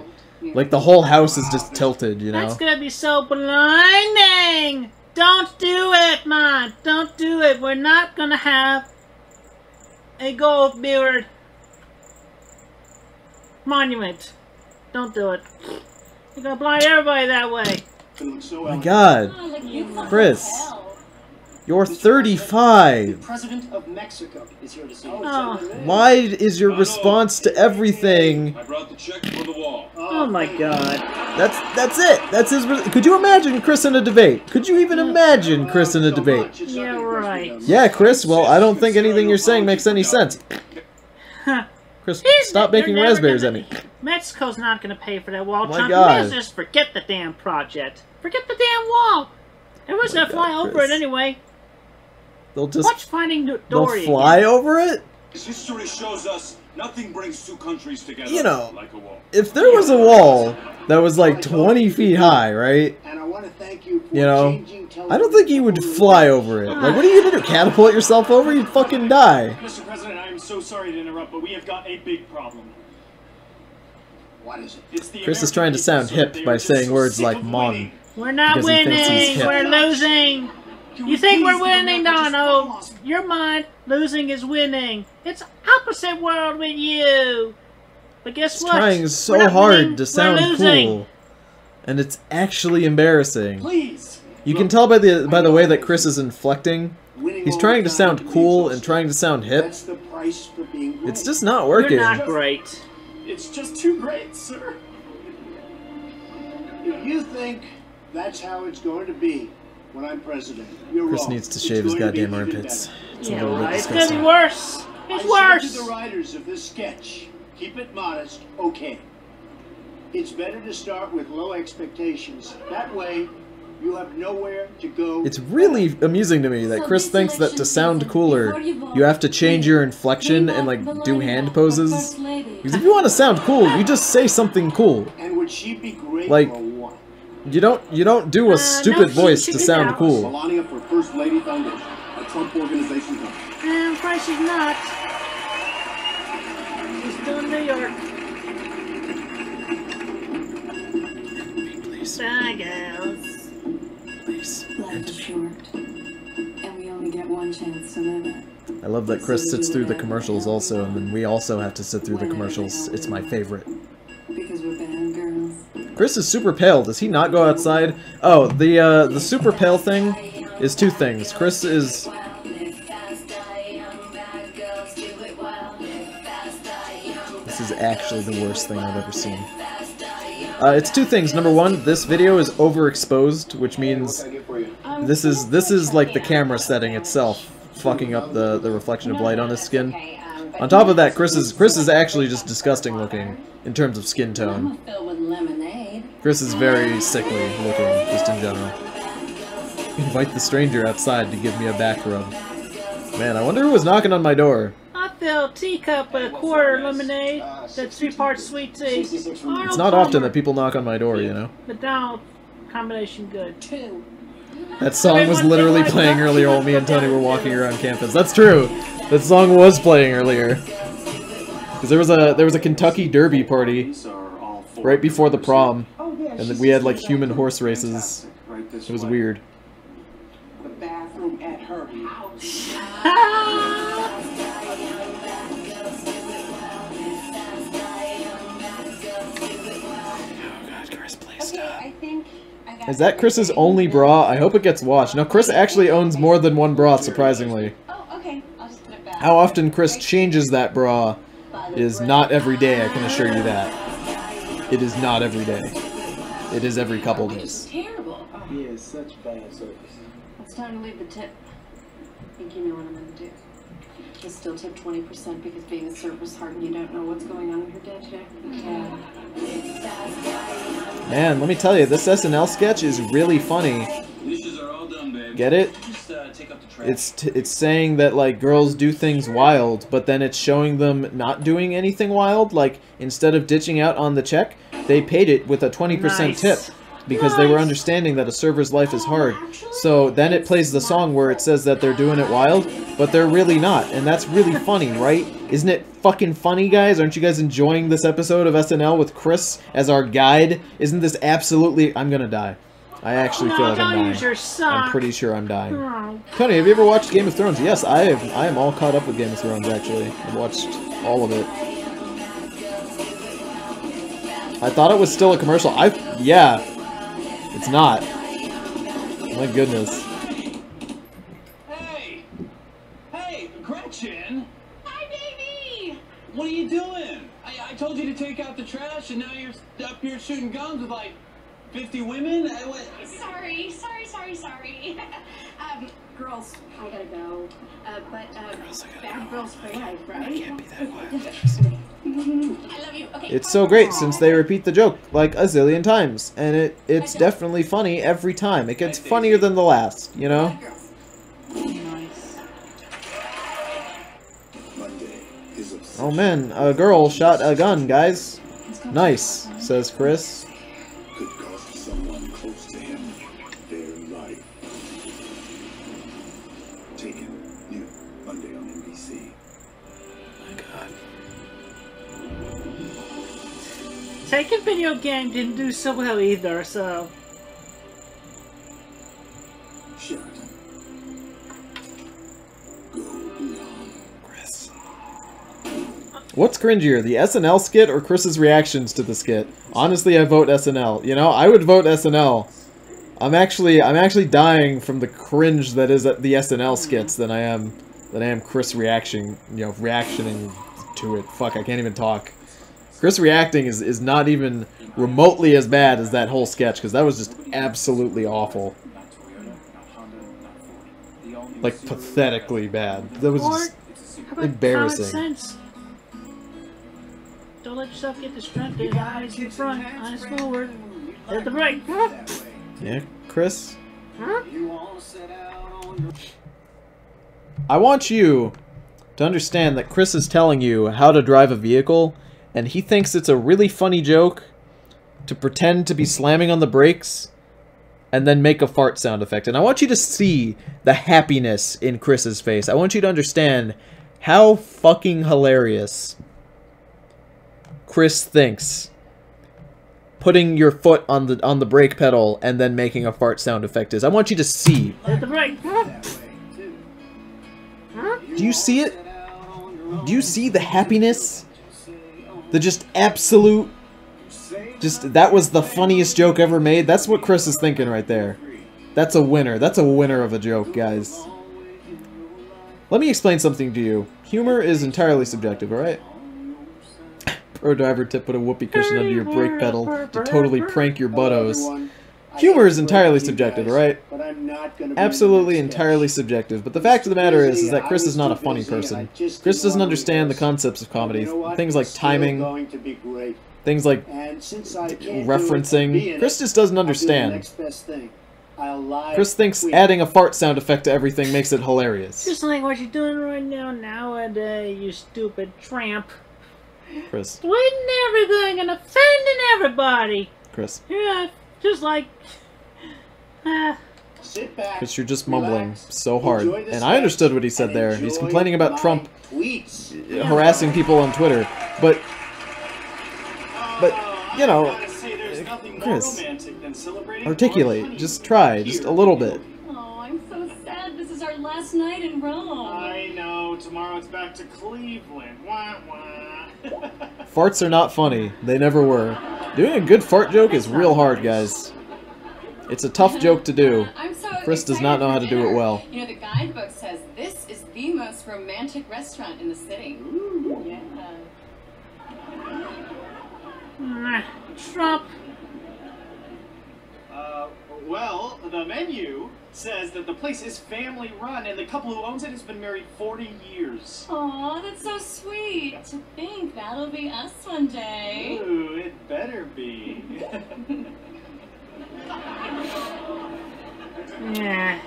the whole house is just tilted, you know? That's gonna be so blinding! Don't do it, man! Don't do it! We're not gonna have a gold mirrored monument. Don't do it. You're gonna blind everybody that way. Oh my god. Chris. You're 35. The President of Mexico is here to see you. Oh. Why is your response to everything? I brought the check for the wall. Oh my god. That's it. That's his. Could you imagine Chris in a debate? Could you even imagine Chris in a debate? Yeah, right. Yeah, Chris. Well, I don't think anything you're saying makes any sense. Chris, stop making raspberries at me. Mexico's not gonna pay for that wall, Oh my Trump. God. You guys just forget the damn project. Forget the damn wall. Everyone's gonna fly over Chris. it anyway. They'll just Watch Finding they'll Dory. fly over it. History shows us nothing brings two countries together You know, like a wall. if there was a wall that was like 20 feet high, right? And I want to thank you for You know, changing I don't think you would fly over it. Like, what are you gonna do? Catapult yourself over? You'd fucking die. Mr. President, I am so sorry to interrupt, but we have got a big problem. What is it? It's the Chris is trying to sound hip by saying words like "mon." We're not Because he thinks he's winning. hip. We're losing. You think we're winning, Donald? Your mind, losing is winning. It's opposite world with you. But guess He's what? trying We're so not hard winning, to we're sound losing. cool, and it's actually embarrassing. Please. You can tell by the way that Chris is inflecting. He's trying to sound cool and trying to sound hip. That's the price for being great. It's just not working. You're not great. It's just too great, sir. If you think that's how it's going to be when I'm president, you're Chris wrong. needs to It's shave his going to be goddamn even armpits. better. It's a Yeah, little bit right. It's gonna disgusting. be worse. It's I worse. said to the writers of this sketch, keep it modest, okay. It's better to start with low expectations. That way, you have nowhere to go. It's really amusing to me that Chris thinks that to sound cooler, you have to change your inflection and like do hand poses. Because if you want to sound cool, you just say something cool. And would she be great Like, or what? You don't do a stupid voice to sound cool. Melania for First Lady Foundation, a Trump organization company. And Price is not. He's still in New York. Please, Bagels. please. Life is short, and we only get one chance to live it. I love that Chris sits through the commercials also, and then we also have to sit through the commercials. It's my favorite. Because we're bad girls. Chris is super pale. Does he not go outside? Oh, the super pale thing is two things. Chris is... This is actually the worst thing I've ever seen. It's two things. Number one, this video is overexposed, which means this is like the camera setting itself fucking up the reflection of light on his skin. On top of that, Chris is actually just disgusting looking in terms of skin tone. Chris is very sickly looking, just in general. Invite the stranger outside to give me a back rub. Man, I wonder who was knocking on my door. I fill a teacup with a quarter lemonade. That's 3 parts sweet tea. It's not often that people knock on my door, you know. McDonald's combination good. 2. That song was literally playing earlier while me and Tony were walking around campus. That's true. That song was playing earlier. Because there was a Kentucky Derby party right before the prom, and then we had like human horse races. It was weird. The bathroom at her house. Is that Chris's only bra? I hope it gets washed. No, Chris actually owns more than one bra, surprisingly. Oh, okay. I'll just put it back. How often Chris changes that bra is not every day, I can assure you that. It is not every day. It is every couple days. Terrible. He is such bad service. It's time to leave the tip. I think you know what I'm gonna do. You still tip 20% because being a server is hard and you don't know what's going on in her day today. Man, let me tell you, this SNL sketch is really funny. Dishes are all done, babe. Get it? Just take up the trash. It's saying that like girls do things wild, but then it's showing them not doing anything wild. Like instead of ditching out on the check, they paid it with a 20% tip because they were understanding that a server's life is hard. So then it plays the song where it says that they're doing it wild, but they're really not, and that's really funny, right? Isn't it fucking funny, guys? Aren't you guys enjoying this episode of SNL with Chris as our guide? Isn't this absolutely... I'm gonna die. I actually feel like I'm dying. I'm pretty sure I'm dying. Tony, have you ever watched Game of Thrones? Yes, I am all caught up with Game of Thrones, actually. I've watched all of it. I thought it was still a commercial. Yeah. It's not. My goodness. Hey! Hey, Gretchen! Hi, baby! What are you doing? I told you to take out the trash, and now you're up here shooting guns with like 50 women? Sorry. Girls, I gotta go. Bad girls for life, right? I can't be that quiet. I love you. Okay. It's so great since they repeat the joke like a zillion times, and it's definitely funny every time. It gets funnier than the last, you know? Oh man, a girl shot a gun, guys. Nice, says Chris. Could cost someone close to him their life. Taken new Monday on NBC. My God. Second video game didn't do so well either, so... Sheridan. Go beyond. Chris. What's cringier, the SNL skit or Chris's reactions to the skit? Honestly, I vote SNL. You know, I would vote SNL. I'm actually dying from the cringe that is at the SNL skits than I am Chris reactioning to it. Fuck, I can't even talk. Chris reacting is not even remotely as bad as that whole sketch, because that was just absolutely awful. Like, pathetically bad. That was just embarrassing. Common sense. Don't let yourself get distracted. Eyes in front, eyes forward. Hit the brake. Yeah, Chris? I want you to understand that Chris is telling you how to drive a vehicle, and he thinks it's a really funny joke to pretend to be slamming on the brakes and then make a fart sound effect. And I want you to see the happiness in Chris's face. I want you to understand how fucking hilarious Chris thinks putting your foot on the brake pedal and then making a fart sound effect is. I want you to see. Hit the brake. Do you see it? Do you see the happiness? The just absolute... that was the funniest joke ever made. That's what Chris is thinking right there. That's a winner. That's a winner of a joke, guys. Let me explain something to you. Humor is entirely subjective, alright? Pro driver tip, put a whoopee cushion under your brake pedal to totally prank your buttos. Humor is entirely subjective, alright? Absolutely entirely subjective. But the fact of the matter is that Chris is not a funny person. Chris doesn't understand the concepts of comedy. Things like timing, things like referencing. Chris just doesn't understand. Chris thinks adding a fart sound effect to everything makes it hilarious. Just like what you're doing right now nowadays, you stupid tramp. Chris. Tweeting everything and offending everybody. Chris. Yeah, just like... sit back, Because you're just mumbling relax, so hard. enjoy the And I understood what he sketch, said there. and He's enjoy complaining about my Trump tweets. harassing people on Twitter. But, you know, Chris, articulate. Just try. Just a little bit. Oh, I'm so sad. This is our last night in Rome. I know. Tomorrow it's back to Cleveland. Wah, wah. Farts are not funny. They never were. Doing a good fart joke is real hard, guys. It's a tough joke to do. I'm so Chris does not know how to do it well. You know, the guidebook says this is the most romantic restaurant in the city. Ooh. Yeah. Trump. Well, the menu says that the place is family run and the couple who owns it has been married 40 years. Aw, that's so sweet. To think that'll be us one day. Ooh, it better be. Yeah.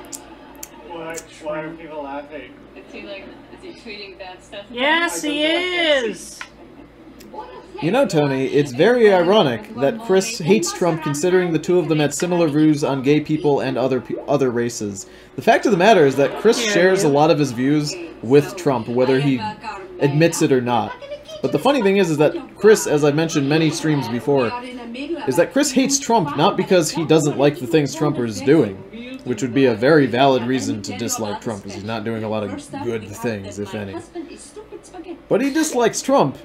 Why are people laughing? Is he tweeting bad stuff? Yes, he is. You know, Tony, it's very ironic that Chris hates Trump considering the two of them had similar views on gay people and other races. The fact of the matter is that Chris shares a lot of his views with Trump, whether he admits it or not. But the funny thing is that Chris, as I've mentioned many streams before, is that Chris hates Trump not because he doesn't like the things Trump is doing, which would be a very valid reason to dislike Trump, because he's not doing a lot of good things, if any. But he dislikes Trump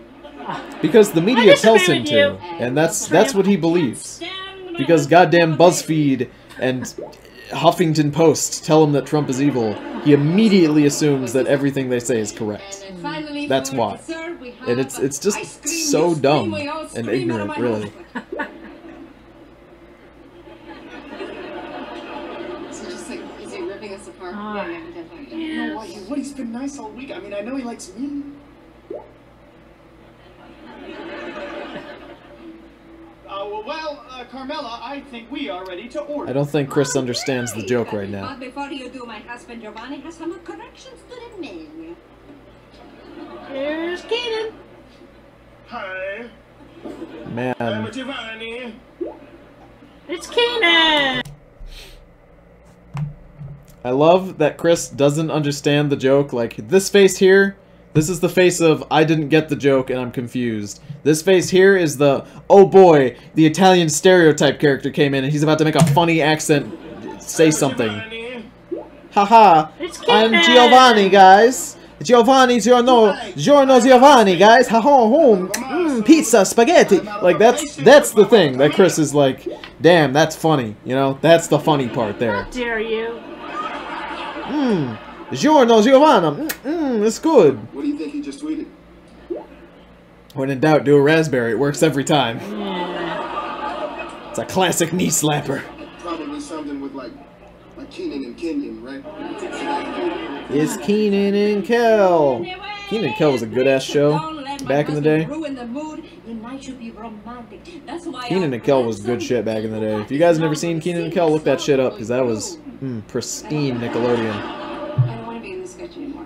because the media tells him to, and that's what he believes. Because goddamn BuzzFeed and Huffington Post tell him that Trump is evil, he immediately assumes that everything they say is correct. That's why. And it's just so dumb and ignorant, really. So just like, is he ripping us apart? Yeah, definitely. No, what? He's been nice all week. I mean, I know he likes me. Carmela, I think we are ready to order. I don't think Chris understands the joke right now. But before you do, my husband Giovanni has some corrections to the menu. Here's Keenan. Hi. Man. I'm Giovanni. It's Keenan. I love that Chris doesn't understand the joke. Like, this face here, this is the face of, I didn't get the joke and I'm confused. This face here is the, oh boy, the Italian stereotype character came in and he's about to make a funny accent, say something. Haha, I'm Giovanni, guys. Giovanni, Giorno Giovanni, guys. Ha home. Pizza, spaghetti. Like, that's the thing that Chris is like, damn, that's funny. You know, that's the funny part there. How dare you? Giorno Giovanna. It's good. What do you think he just tweeted? When in doubt, do a raspberry. It works every time. Yeah. It's a classic knee slapper. Probably something with like Keenan and Kenyon, right? It's Keenan and Kel. Keenan and Kel was a good ass show back in the day. Keenan and Kel was good shit back in the day. If you guys have never seen Keenan and Kel, look that shit up because that was pristine Nickelodeon. I don't want to be in this sketch anymore.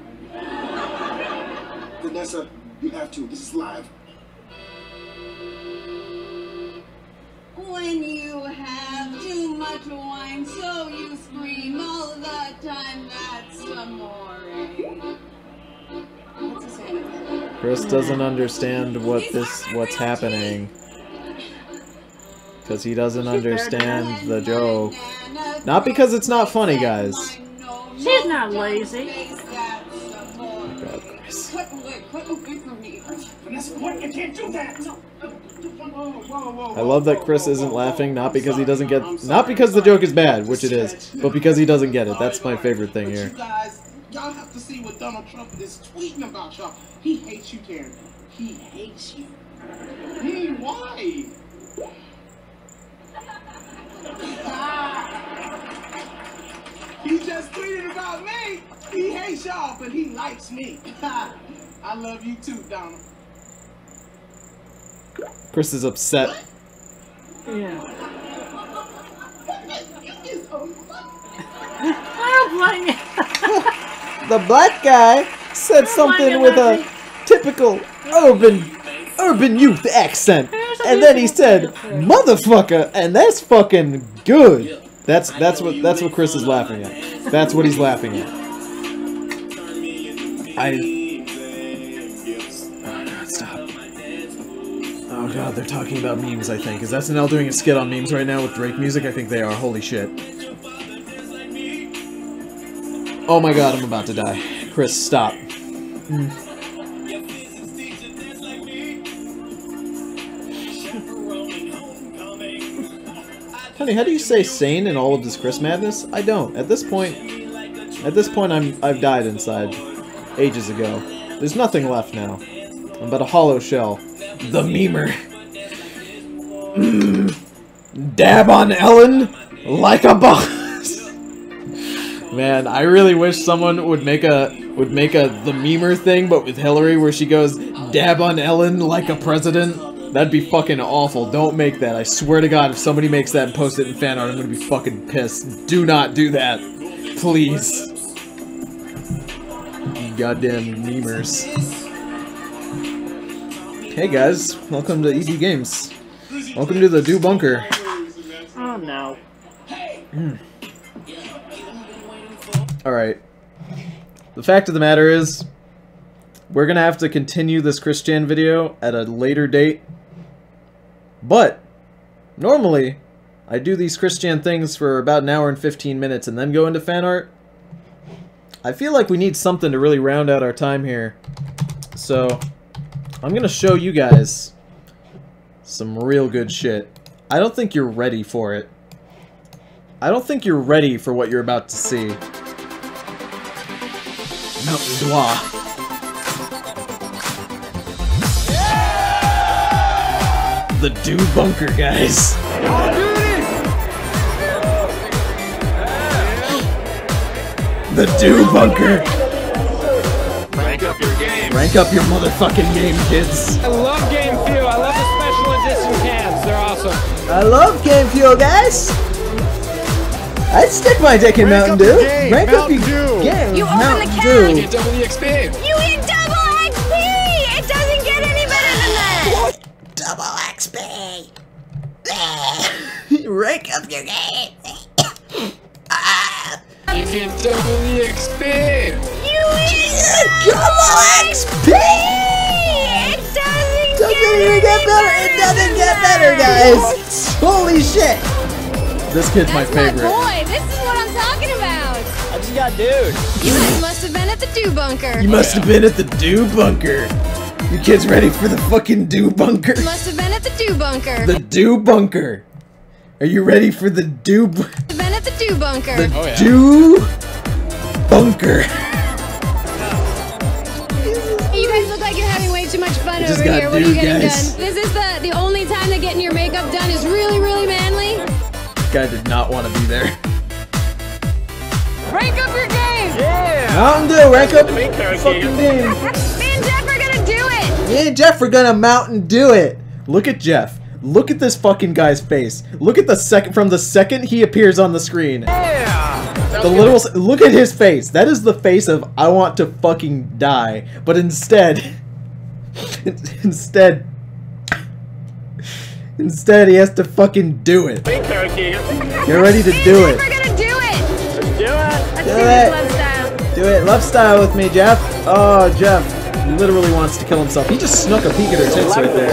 Vanessa, you have to. This is live. When you have too much wine, so you scream all the time, that's amore. Chris doesn't understand what's happening. Because he doesn't understand the joke. Not because it's not funny, guys. She's not lazy. God, Chris. What? You can't do that. I love that Chris isn't laughing, not because he doesn't get, not because the joke is bad, which it is, but because he doesn't get it. That's my favorite thing here. Y'all have to see what Donald Trump is tweeting about y'all. He hates you, Karen. He hates you. Why? He just tweeted about me. He hates y'all, but he likes me. I love you too, Donald. Chris is upset. Yeah. I don't blame you. The black guy said something with a typical urban youth accent. And then he said, motherfucker, and that's fucking good. That's what Chris is laughing at. That's what he's laughing at. Oh god, stop. Oh god, they're talking about memes, I think. Is SNL doing a skit on memes right now with Drake music? I think they are. Holy shit. Oh my god, I'm about to die. Chris, stop. Honey, how do you say sane in all of this Chris madness? I don't. At this point, I've died inside ages ago. There's nothing left now. I'm but a hollow shell. The memer. Dab on Ellen like a boss. Man, I really wish someone would make a the memer thing, but with Hillary, where she goes dab on Ellen like a president. That'd be fucking awful. Don't make that. I swear to God, if somebody makes that and posts it in fan art, I'm gonna be fucking pissed. Do not do that. Please. You goddamn memers. Hey guys, welcome to ED Games. Welcome to the Do Bunker. Oh no. Alright. The fact of the matter is, we're gonna have to continue this Christian video at a later date. But, normally, I do these Christian things for about an hour and 15 minutes and then go into fan art. I feel like we need something to really round out our time here. So, I'm gonna show you guys some real good shit. I don't think you're ready for it. I don't think you're ready for what you're about to see. Mountain Dweller. The Do Bunker, guys. The Do Bunker. Rank up your game. Rank up your motherfucking game, kids. I love Game Fuel. I love the special edition cans. They're awesome. I love Game Fuel, guys. I'd stick my dick in Mountain Dew. Rank up your game. You open the can. You get double the XP. You get double XP. It doesn't get any better than that. Double XP. Rank up your game. You get double the XP. You get double XP. It doesn't even get better. It doesn't get better, guys. Holy shit. This kid's my favorite. Boy, this is what I'm talking about. I just got dude. You guys must have been at the Do Bunker. You must have been at the Do Bunker. You kids ready for the fucking Do Bunker? Must have been at the Do Bunker. The Do Bunker. Are you ready for the Do Bunker? Been at the Do Bunker. The Do Bunker. You guys look like you're having way too much fun over got here. What are you getting guys. done? This is the only time that getting your makeup done is really, really manly. This guy did not want to be there. Rank up your game! Yeah! Mountain Dew, rank up your fucking game. Me and Jeff are gonna do it! Me and Jeff are gonna Mountain Dew it. Look at Jeff. Look at this fucking guy's face. Look at the second he appears on the screen. Yeah! Look at his face. That is the face of I want to fucking die. But instead he has to fucking do it. Get ready to do it. We're gonna do it! Let's do it! Let's do this love style. Do it. Love style with me, Jeff. Oh, Jeff literally wants to kill himself. He just snuck a peek at her tits right there.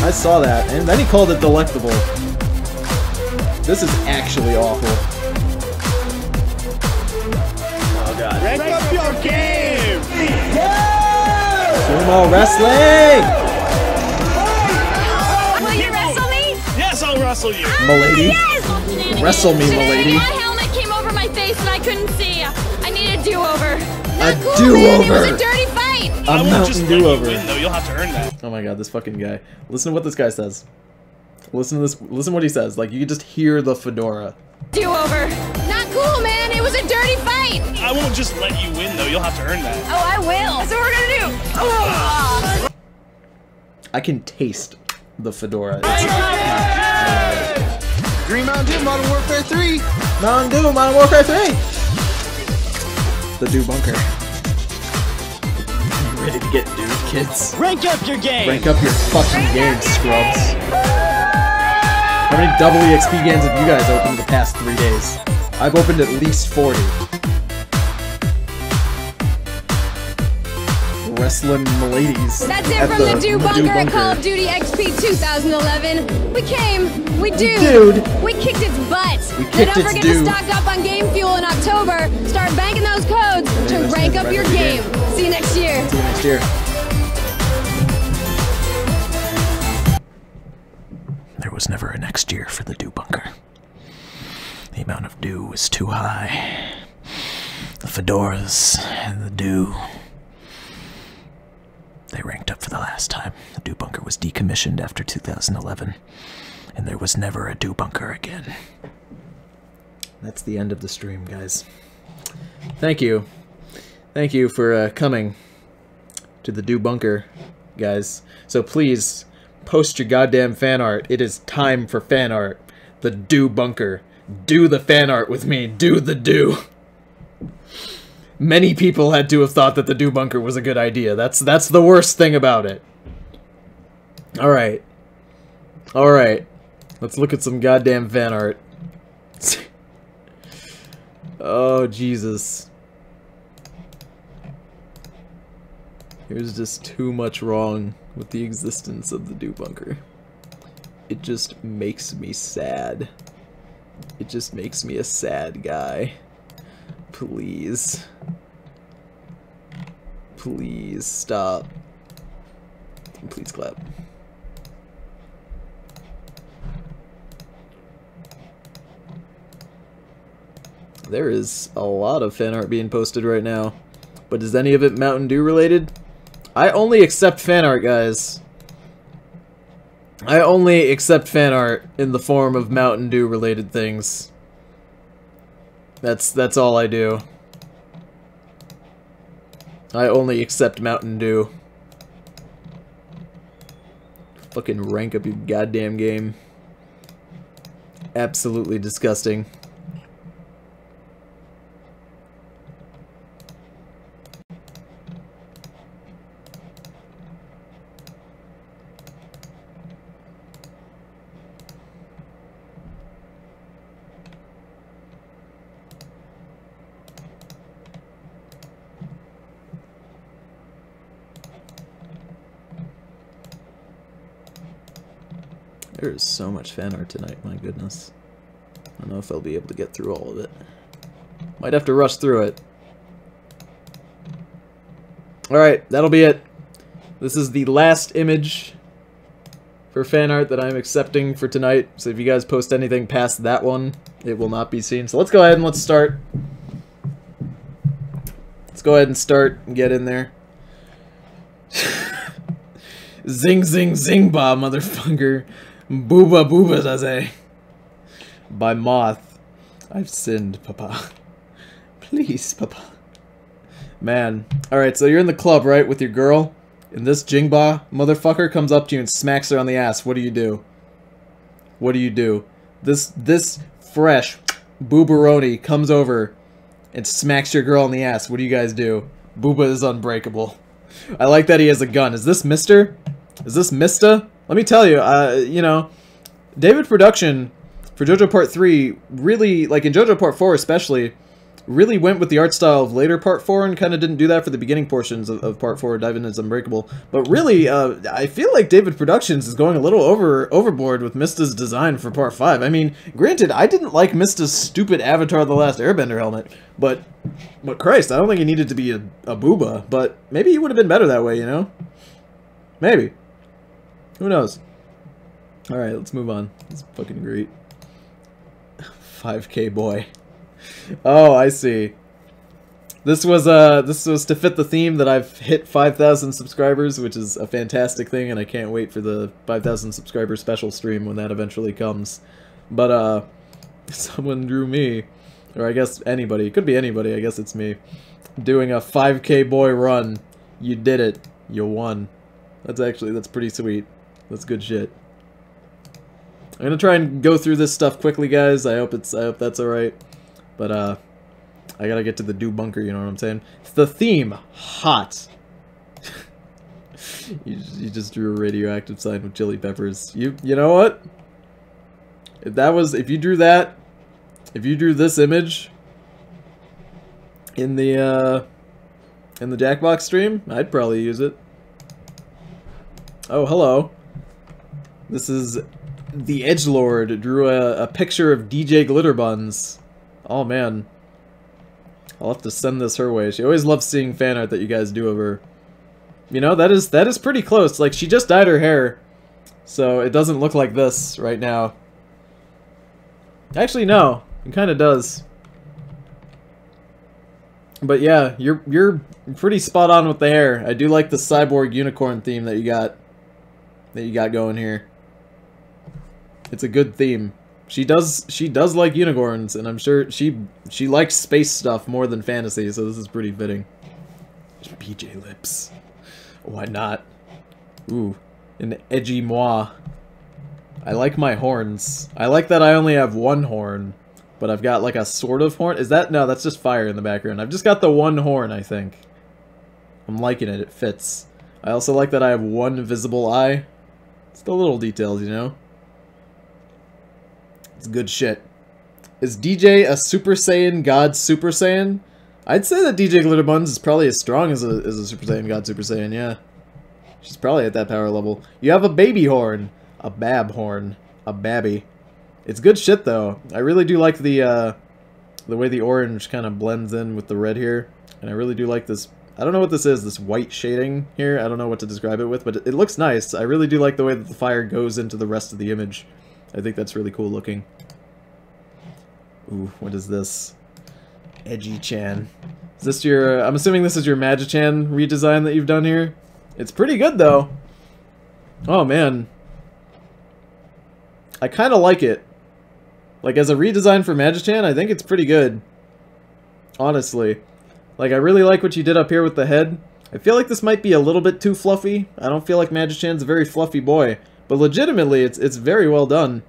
I saw that. And then he called it delectable. This is actually awful. Oh, God. Rank up your game! Sumo wrestling! Will you wrestle me? Yes, I'll wrestle you. Milady. Yes! Wrestle me, milady. My helmet came over my face and I couldn't see. I need a do-over. A Cool, do-over. man. It was a dirty fight. A Mountain Dew over. Though you'll have to earn that. Oh my god, this fucking guy. Listen to what this guy says. Listen to this. Listen what he says. Like you could just hear the fedora. Do-over. Not cool, man. It was a dirty fight. I won't just let you win though. You'll have to earn that. Oh, I will. That's what we're gonna do. Oh. I can taste the fedora. Green Mountain Dew, Modern Warfare 3. Mountain Dew, Modern Warfare 3. The Do Bunker. You ready to get dude, kids? Rank up your game. Rank up your fucking game, scrubs. How many double EXP games have you guys opened in the past 3 days? I've opened at least 40. Wrestling ladies. That's it from the Do Bunker at Call of Duty XP 2011. We came, we we kicked its butt. And don't forget to stock up on game fuel in October. Start banking those codes to rank up your game. See you next year. See you next year. There was never a next year for the Do Bunker. The amount of dew was too high. The fedoras and the dew. They ranked up for the last time. The Do Bunker was decommissioned after 2011, and there was never a Do Bunker again. That's the end of the stream, guys. Thank you. Thank you for coming to the Do Bunker, guys. So please, post your goddamn fan art. It is time for fan art. The Do Bunker. Do the fan art with me. Do the do. Many people had to have thought that the Do Bunker was a good idea. That's the worst thing about it. Alright. Alright. Let's look at some goddamn fan art. Oh, Jesus. There's just too much wrong with the existence of the Do Bunker. It just makes me sad. It just makes me a sad guy. Please. Please stop. Please clap. There is a lot of fan art being posted right now. But is any of it Mountain Dew related? I only accept fan art, guys. I only accept fan art in the form of Mountain Dew related things. That's all I do. I only accept Mountain Dew. Fucking rank up your goddamn game. Absolutely disgusting. There is so much fan art tonight, my goodness. I don't know if I'll be able to get through all of it. Might have to rush through it. Alright, that'll be it. This is the last image for fan art that I'm accepting for tonight. So if you guys post anything past that one, it will not be seen. So let's go ahead and let's start. Let's go ahead and start and get in there. Zing, zing, zing, ba, motherfucker. Booba, booba, zaze. By Moth. I've sinned, papa. Please, papa. Man. Alright, so you're in the club, right, with your girl? And this Jingba motherfucker comes up to you and smacks her on the ass. What do you do? What do you do? This fresh boobaroni comes over and smacks your girl on the ass. What do you guys do? Booba is unbreakable. I like that he has a gun. Is this Mr.? Is this Mista? Let me tell you, you know, David Production for JoJo Part 3 really, like in JoJo Part 4 especially, really went with the art style of later Part 4 and kind of didn't do that for the beginning portions of Part 4, Dive Into Unbreakable. But really, I feel like David Productions is going a little overboard with Mista's design for Part 5. I mean, granted, I didn't like Mista's stupid Avatar The Last Airbender helmet, but Christ, I don't think he needed to be a booba, but maybe he would have been better that way, you know? Maybe. Who knows? Alright, let's move on. It's fucking great. 5K boy. Oh, I see. This was to fit the theme that I've hit 5,000 subscribers, which is a fantastic thing, and I can't wait for the 5,000 subscriber special stream when that eventually comes. But, someone drew me, or I guess anybody, it could be anybody, I guess it's me, doing a 5K boy run. You did it. You won. That's pretty sweet. That's good shit. I'm gonna try and go through this stuff quickly, guys. I hope that's alright. But, I gotta get to the Do Bunker, you know what I'm saying? It's the theme. Hot. you just drew a radioactive sign with chili peppers. You know what? If you drew that, if you drew this image in the Jackbox stream, I'd probably use it. Oh, hello. This is the Edgelord drew a picture of DJ Glitterbuns. Oh man. I'll have to send this her way. She always loves seeing fan art that you guys do of her. You know, that is pretty close. Like, she just dyed her hair, so it doesn't look like this right now. Actually, no. It kind of does. But yeah, you're pretty spot on with the hair. I do like the cyborg unicorn theme that you got going here. It's a good theme. She does like unicorns, and I'm sure she likes space stuff more than fantasy, so this is pretty fitting. PJ lips. Why not? Ooh, an edgy moi. I like my horns. I like that I only have one horn, but I've got like a sort of horn. Is that? No, that's just fire in the background. I've just got the one horn, I think. I'm liking it. It fits. I also like that I have one visible eye. It's the little details, you know? It's good shit. Is DJ a Super Saiyan God Super Saiyan? I'd say that DJ Glitterbuns is probably as strong as a Super Saiyan God Super Saiyan, yeah. She's probably at that power level. You have a baby horn. A bab horn. A babby. It's good shit, though. I really do like the way the orange kind of blends in with the red here. And I really do like this. I don't know what this is, this white shading here. I don't know what to describe it with, but it looks nice. I really do like the way that the fire goes into the rest of the image. I think that's really cool looking. Ooh, what is this? Edgy-chan. Is this your... I'm assuming this is your Magi-chan redesign that you've done here? It's pretty good, though. Oh, man. I kind of like it. Like, as a redesign for Magi-chan, I think it's pretty good. Honestly. Like, I really like what you did up here with the head. I feel like this might be a little bit too fluffy. I don't feel like Magi-chan's a very fluffy boy. But legitimately, it's very well done.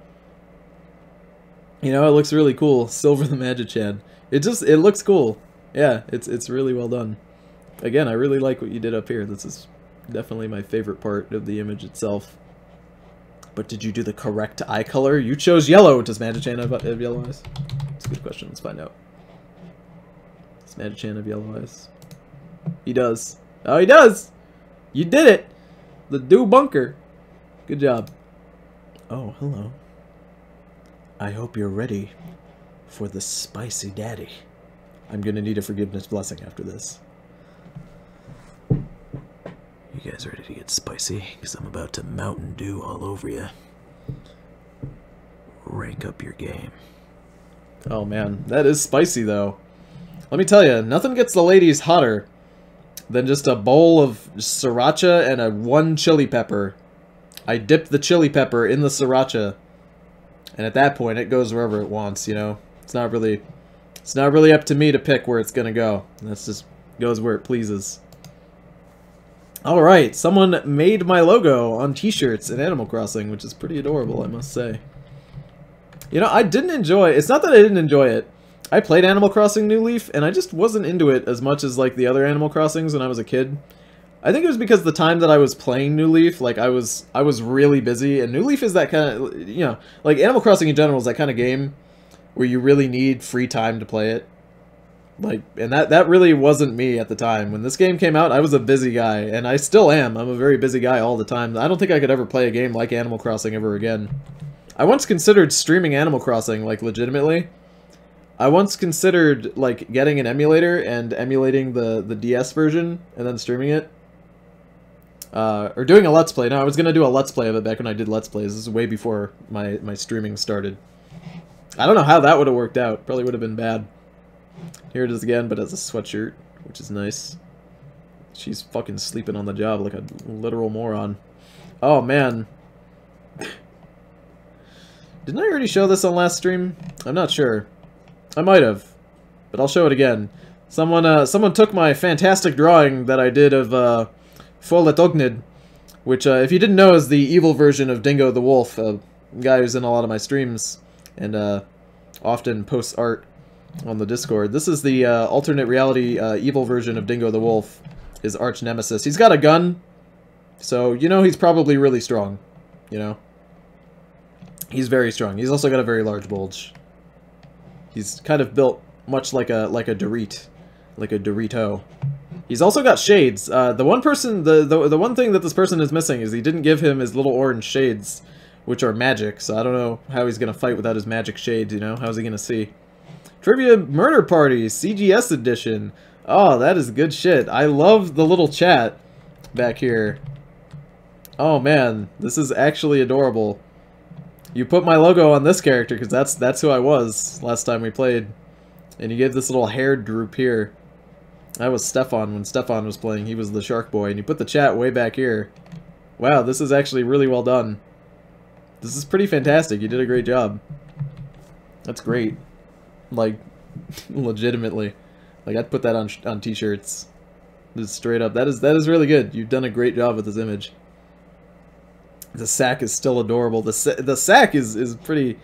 You know, it looks really cool. Silver the Magi-chan. It looks cool. Yeah, it's really well done. Again, I really like what you did up here. This is definitely my favorite part of the image itself. But did you do the correct eye color? You chose yellow. Does Magi-chan have yellow eyes? That's a good question. Let's find out. Does Magi-chan have yellow eyes? He does. Oh, he does! You did it! The do bunker. Good job. Oh, hello. I hope you're ready for the spicy daddy. I'm gonna need a forgiveness blessing after this. You guys ready to get spicy? Because I'm about to Mountain Dew all over you. Rank up your game. Oh man, that is spicy though. Let me tell you, nothing gets the ladies hotter than just a bowl of sriracha and one chili pepper. I dip the chili pepper in the sriracha, and at that point it goes wherever it wants, you know? It's not really up to me to pick where it's gonna go. That's just goes where it pleases. Alright, someone made my logo on t-shirts in Animal Crossing, which is pretty adorable, I must say. You know, I didn't enjoy... It's not that I didn't enjoy it. I played Animal Crossing New Leaf, and I just wasn't into it as much as, like, the other Animal Crossings when I was a kid. I think it was because the time that I was playing New Leaf, like, I was really busy, and New Leaf is that kind of... You know, like, Animal Crossing in general is that kind of game where you really need free time to play it. Like, and that really wasn't me at the time. When this game came out, I was a busy guy, and I still am. I'm a very busy guy all the time. I don't think I could ever play a game like Animal Crossing ever again. I once considered streaming Animal Crossing, like, legitimately. I once considered, like, getting an emulator and emulating the DS version, and then streaming it. Or doing a Let's Play. No, I was gonna do a Let's Play of it back when I did Let's Plays. This is way before my streaming started. I don't know how that would have worked out. Probably would have been bad. Here it is again, but as a sweatshirt, which is nice. She's fucking sleeping on the job like a literal moron. Oh, man. Didn't I already show this on last stream? I'm not sure. I might have, but I'll show it again. Someone took my fantastic drawing that I did of Foletognid, which, if you didn't know, is the evil version of Dingo the Wolf, a guy who's in a lot of my streams, and often posts art on the Discord. This is the alternate reality evil version of Dingo the Wolf, his arch nemesis. He's got a gun, so you know he's probably really strong, you know? He's very strong. He's also got a very large bulge. He's kind of built much like a Dorito. Like a Dorito. He's also got shades. The one thing that this person is missing is he didn't give him his little orange shades, which are magic, so I don't know how he's gonna fight without his magic shades, you know? How's he gonna see? Trivia Murder Party, CGS edition. Oh, that is good shit. I love the little chat back here. Oh man, this is actually adorable. You put my logo on this character, because that's who I was last time we played. And you gave this little hair droop here. That was Stefan when Stefan was playing. He was the shark boy. And you put the chat way back here. Wow, this is actually really well done. This is pretty fantastic. You did a great job. That's great. Like, legitimately. Like, I'd put that on t-shirts. Just straight up. That is really good. You've done a great job with this image. The sack is still adorable. The sack is pretty...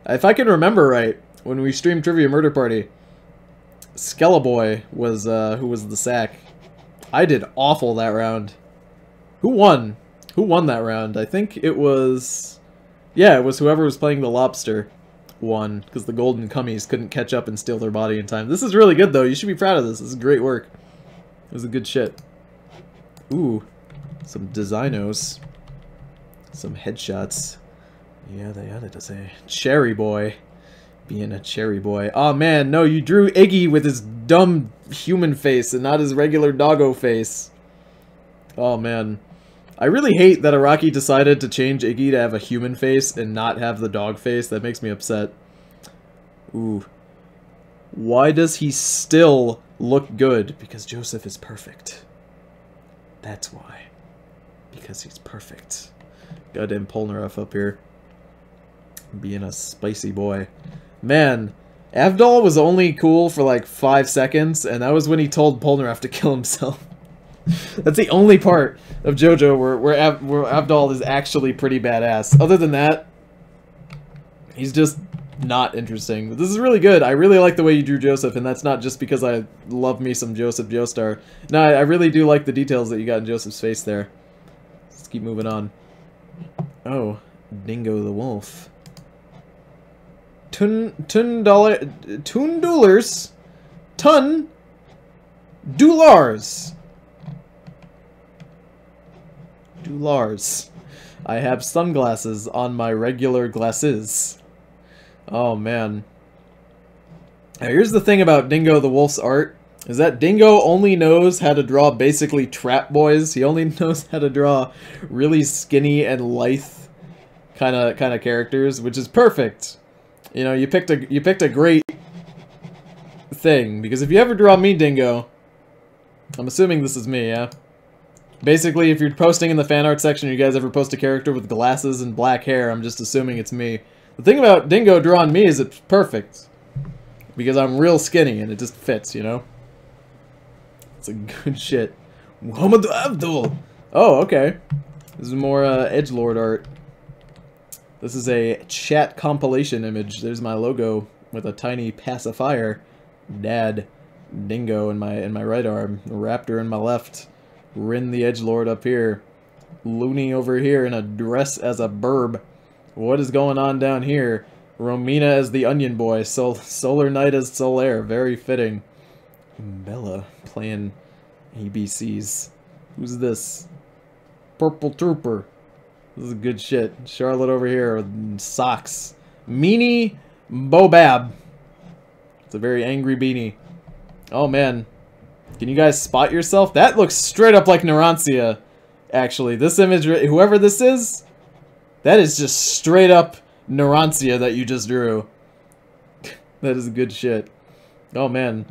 If I can remember right, when we streamed Trivia Murder Party, Skeleboy was who was the sack. I did awful that round. Who won? Who won that round? I think it was... Yeah, it was whoever was playing the lobster won, because the golden cummies couldn't catch up and steal their body in time. This is really good, though. You should be proud of this. This is great work. It was a good shit. Ooh, some designos. Some headshots. Yeah, they added to say. Cherry boy. Being a cherry boy. Oh man, no, you drew Iggy with his dumb human face and not his regular doggo face. Oh man. I really hate that Araki decided to change Iggy to have a human face and not have the dog face. That makes me upset. Ooh. Why does he still look good? Because Joseph is perfect. That's why. Because he's perfect. Goddamn Polnareff up here. Being a spicy boy. Man, Avdol was only cool for like 5 seconds, and that was when he told Polnareff to kill himself. That's the only part of JoJo where Avdol is actually pretty badass. Other than that, he's just not interesting. But this is really good. I really like the way you drew Joseph, and that's not just because I love me some Joseph Joestar. No, I really do like the details that you got in Joseph's face there. Let's keep moving on. Oh, Dingo the Wolf. Tundulars. Dulars. I have sunglasses on my regular glasses. Oh man. Now, here's the thing about Dingo the Wolf's art, is that Dingo only knows how to draw basically trap boys. He only knows how to draw really skinny and lithe kind of characters, which is perfect. You know, you picked a great thing, because if you ever draw me, Dingo, I'm assuming this is me, yeah? Basically, if you're posting in the fan art section, you guys ever post a character with glasses and black hair, I'm just assuming it's me. The thing about Dingo drawing me is it's perfect. Because I'm real skinny and it just fits, you know? It's a good shit. Muhammad Abdul! Oh, okay. This is more edgelord art. This is a chat compilation image. There's my logo with a tiny pacifier. Dad. Dingo in my right arm. Raptor in my left. Rin the edgelord up here. Looney over here in a dress as a burb. What is going on down here? Romina as the onion boy. Solar Knight as Solaire. Very fitting. Bella playing ABCs. Who's this? Purple Trooper. This is good shit. Charlotte over here with socks. Meanie Bobab. It's a very angry beanie. Oh man. Can you guys spot yourself? That looks straight up like Narantia, actually. This image, whoever this is, that is just straight up Narantia that you just drew. That is good shit. Oh man.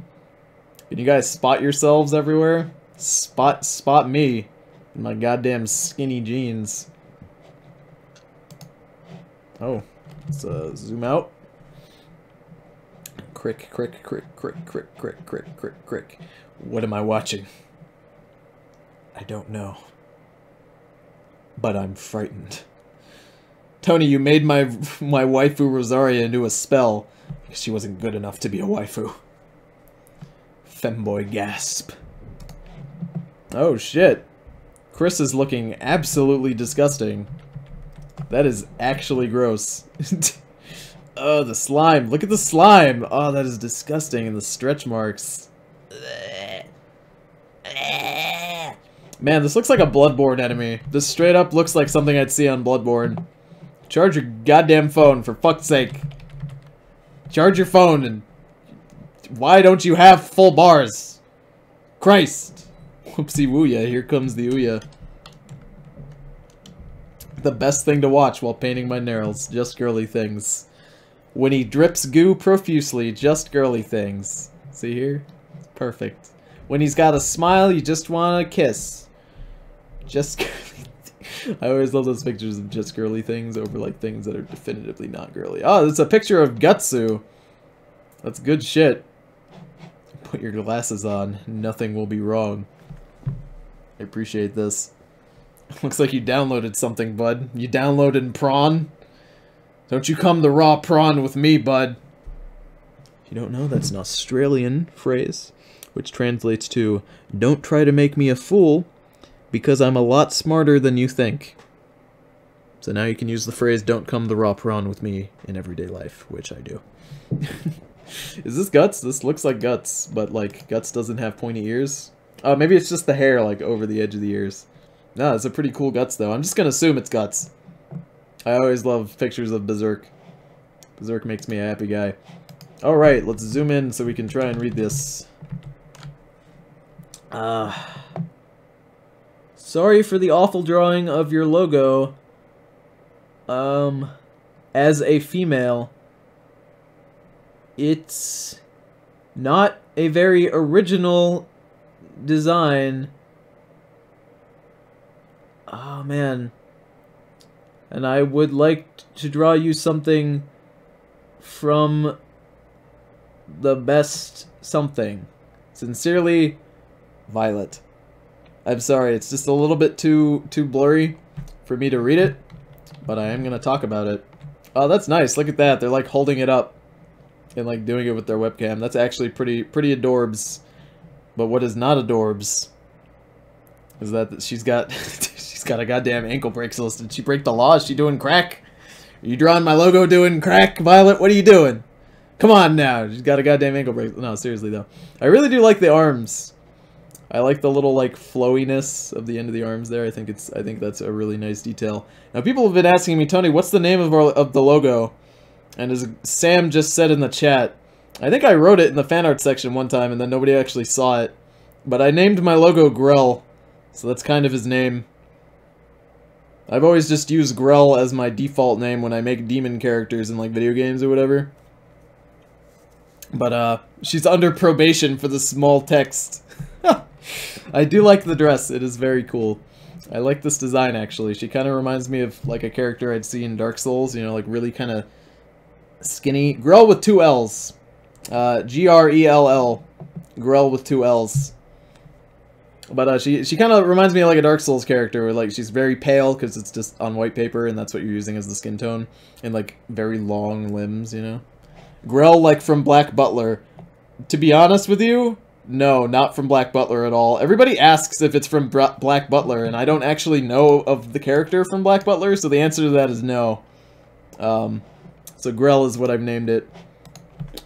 Can you guys spot yourselves everywhere? Spot me in my goddamn skinny jeans. Oh, let's zoom out. Crick. What am I watching? I don't know. But I'm frightened. Tony, you made my waifu Rosaria into a spell because she wasn't good enough to be a waifu. Femboy gasp. Oh shit. Chris is looking absolutely disgusting. That is actually gross. Oh, the slime. Look at the slime. Oh, that is disgusting. And the stretch marks. Man, this looks like a Bloodborne enemy. This straight up looks like something I'd see on Bloodborne. Charge your goddamn phone, for fuck's sake. Charge your phone, and why don't you have full bars? Christ. Whoopsie wooya, here comes the Ouya. The best thing to watch while painting my nails. Just girly things. When he drips goo profusely, just girly things. See here? Perfect. When he's got a smile, you just want to kiss. Just girly. I always love those pictures of just girly things over like things that are definitively not girly. Oh, it's a picture of Gutsu. That's good shit. Put your glasses on. Nothing will be wrong. I appreciate this. Looks like you downloaded something, bud. You downloaded prawn? Don't you come to raw prawn with me, bud. If you don't know, that's an Australian phrase, which translates to, don't try to make me a fool, because I'm a lot smarter than you think. So now you can use the phrase, don't come the raw prawn with me in everyday life, which I do. Is this Guts? This looks like Guts, but like Guts doesn't have pointy ears. Maybe it's just the hair like over the edge of the ears. No, it's a pretty cool Guts though. I'm just gonna assume it's Guts. I always love pictures of Berserk. Berserk makes me a happy guy. Alright, let's zoom in so we can try and read this. Sorry for the awful drawing of your logo. As a female, it's not a very original design. Oh, man. And I would like to draw you something from the best something. Sincerely, Violet. I'm sorry, it's just a little bit too blurry for me to read it, but I am gonna talk about it. Oh, that's nice. Look at that. They're like holding it up and like doing it with their webcam. That's actually pretty adorbs. But what is not adorbs is that she's got she's got a goddamn ankle bracelet. Did she break the law? Is she doing crack? Are you drawing my logo doing crack, Violet? What are you doing? Come on now. She's got a goddamn ankle bracelet. No, seriously though. I really do like the arms. I like the little like flowiness of the end of the arms there. I think that's a really nice detail. Now people have been asking me, Tony, what's the name of the logo? And as Sam just said in the chat, I think I wrote it in the fan art section one time and then nobody actually saw it. But I named my logo Grell, so that's kind of his name. I've always just used Grell as my default name when I make demon characters in like video games or whatever. But she's under probation for the small text. I do like the dress. It is very cool. I like this design, actually. She kind of reminds me of, like, a character I'd see in Dark Souls. You know, like, really kind of skinny. Grell with 2 L's. G-R-E-L-L. Grell with 2 L's. But she kind of reminds me of, like, a Dark Souls character. Where, like, she's very pale because it's just on white paper, and that's what you're using as the skin tone. And, like, very long limbs, you know? Grell, like, from Black Butler. To be honest with you... No, not from Black Butler at all. Everybody asks if it's from Black Butler, and I don't actually know of the character from Black Butler, so the answer to that is no. So Grell is what I've named it.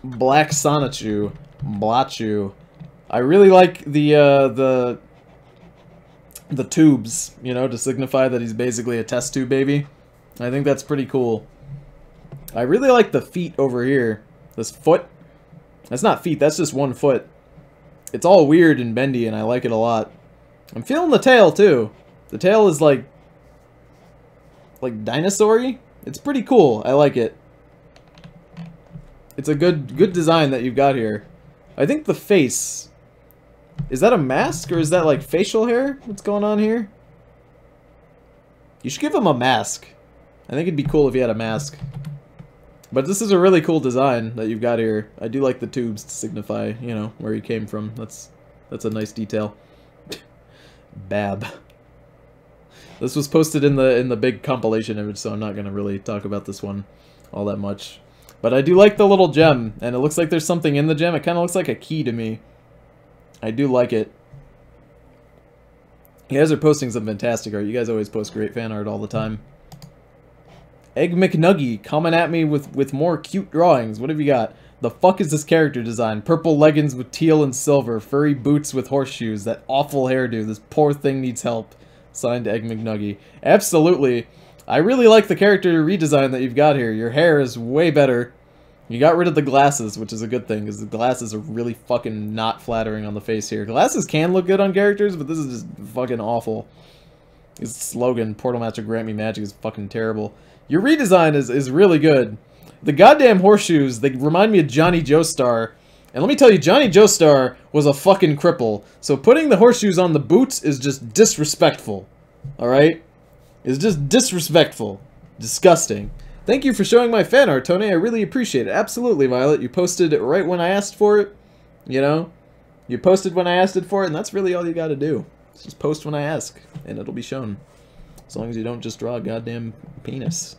Black Sonichu. Blachu. I really like the tubes, you know, to signify that he's basically a test tube baby. I think that's pretty cool. I really like the feet over here. This foot. That's not feet, that's just one foot. It's all weird and bendy, and I like it a lot. I'm feeling the tail, too. The tail is, like dinosaur-y. It's pretty cool. I like it. It's a good design that you've got here. I think the face... Is that a mask, or is that, like, facial hair? What's going on here? You should give him a mask. I think it'd be cool if he had a mask. But this is a really cool design that you've got here. I do like the tubes to signify, you know, where he came from. That's a nice detail. Bab. This was posted in the big compilation image, so I'm not gonna really talk about this one all that much. But I do like the little gem, and it looks like there's something in the gem. It kind of looks like a key to me. I do like it. You guys are posting some fantastic art. You guys always post great fan art all the time. Egg McNuggy coming at me with more cute drawings. What have you got? The fuck is this character design? Purple leggings with teal and silver. Furry boots with horseshoes. That awful hairdo. This poor thing needs help. Signed Egg McNuggy. Absolutely. I really like the character redesign that you've got here. Your hair is way better. You got rid of the glasses, which is a good thing, because the glasses are really fucking not flattering on the face here. Glasses can look good on characters, but this is just fucking awful. His slogan, Portal Master Grant Me Magic, is fucking terrible. Your redesign is really good. The goddamn horseshoes, they remind me of Johnny Joestar. And let me tell you, Johnny Joestar was a fucking cripple. So putting the horseshoes on the boots is just disrespectful. Alright? It's just disrespectful. Disgusting. Thank you for showing my fan art, Tony. I really appreciate it. Absolutely, Violet. You posted it right when I asked for it. You know? You posted when I asked it for it, and that's really all you gotta do. Just post when I ask, and it'll be shown. As long as you don't just draw a goddamn penis.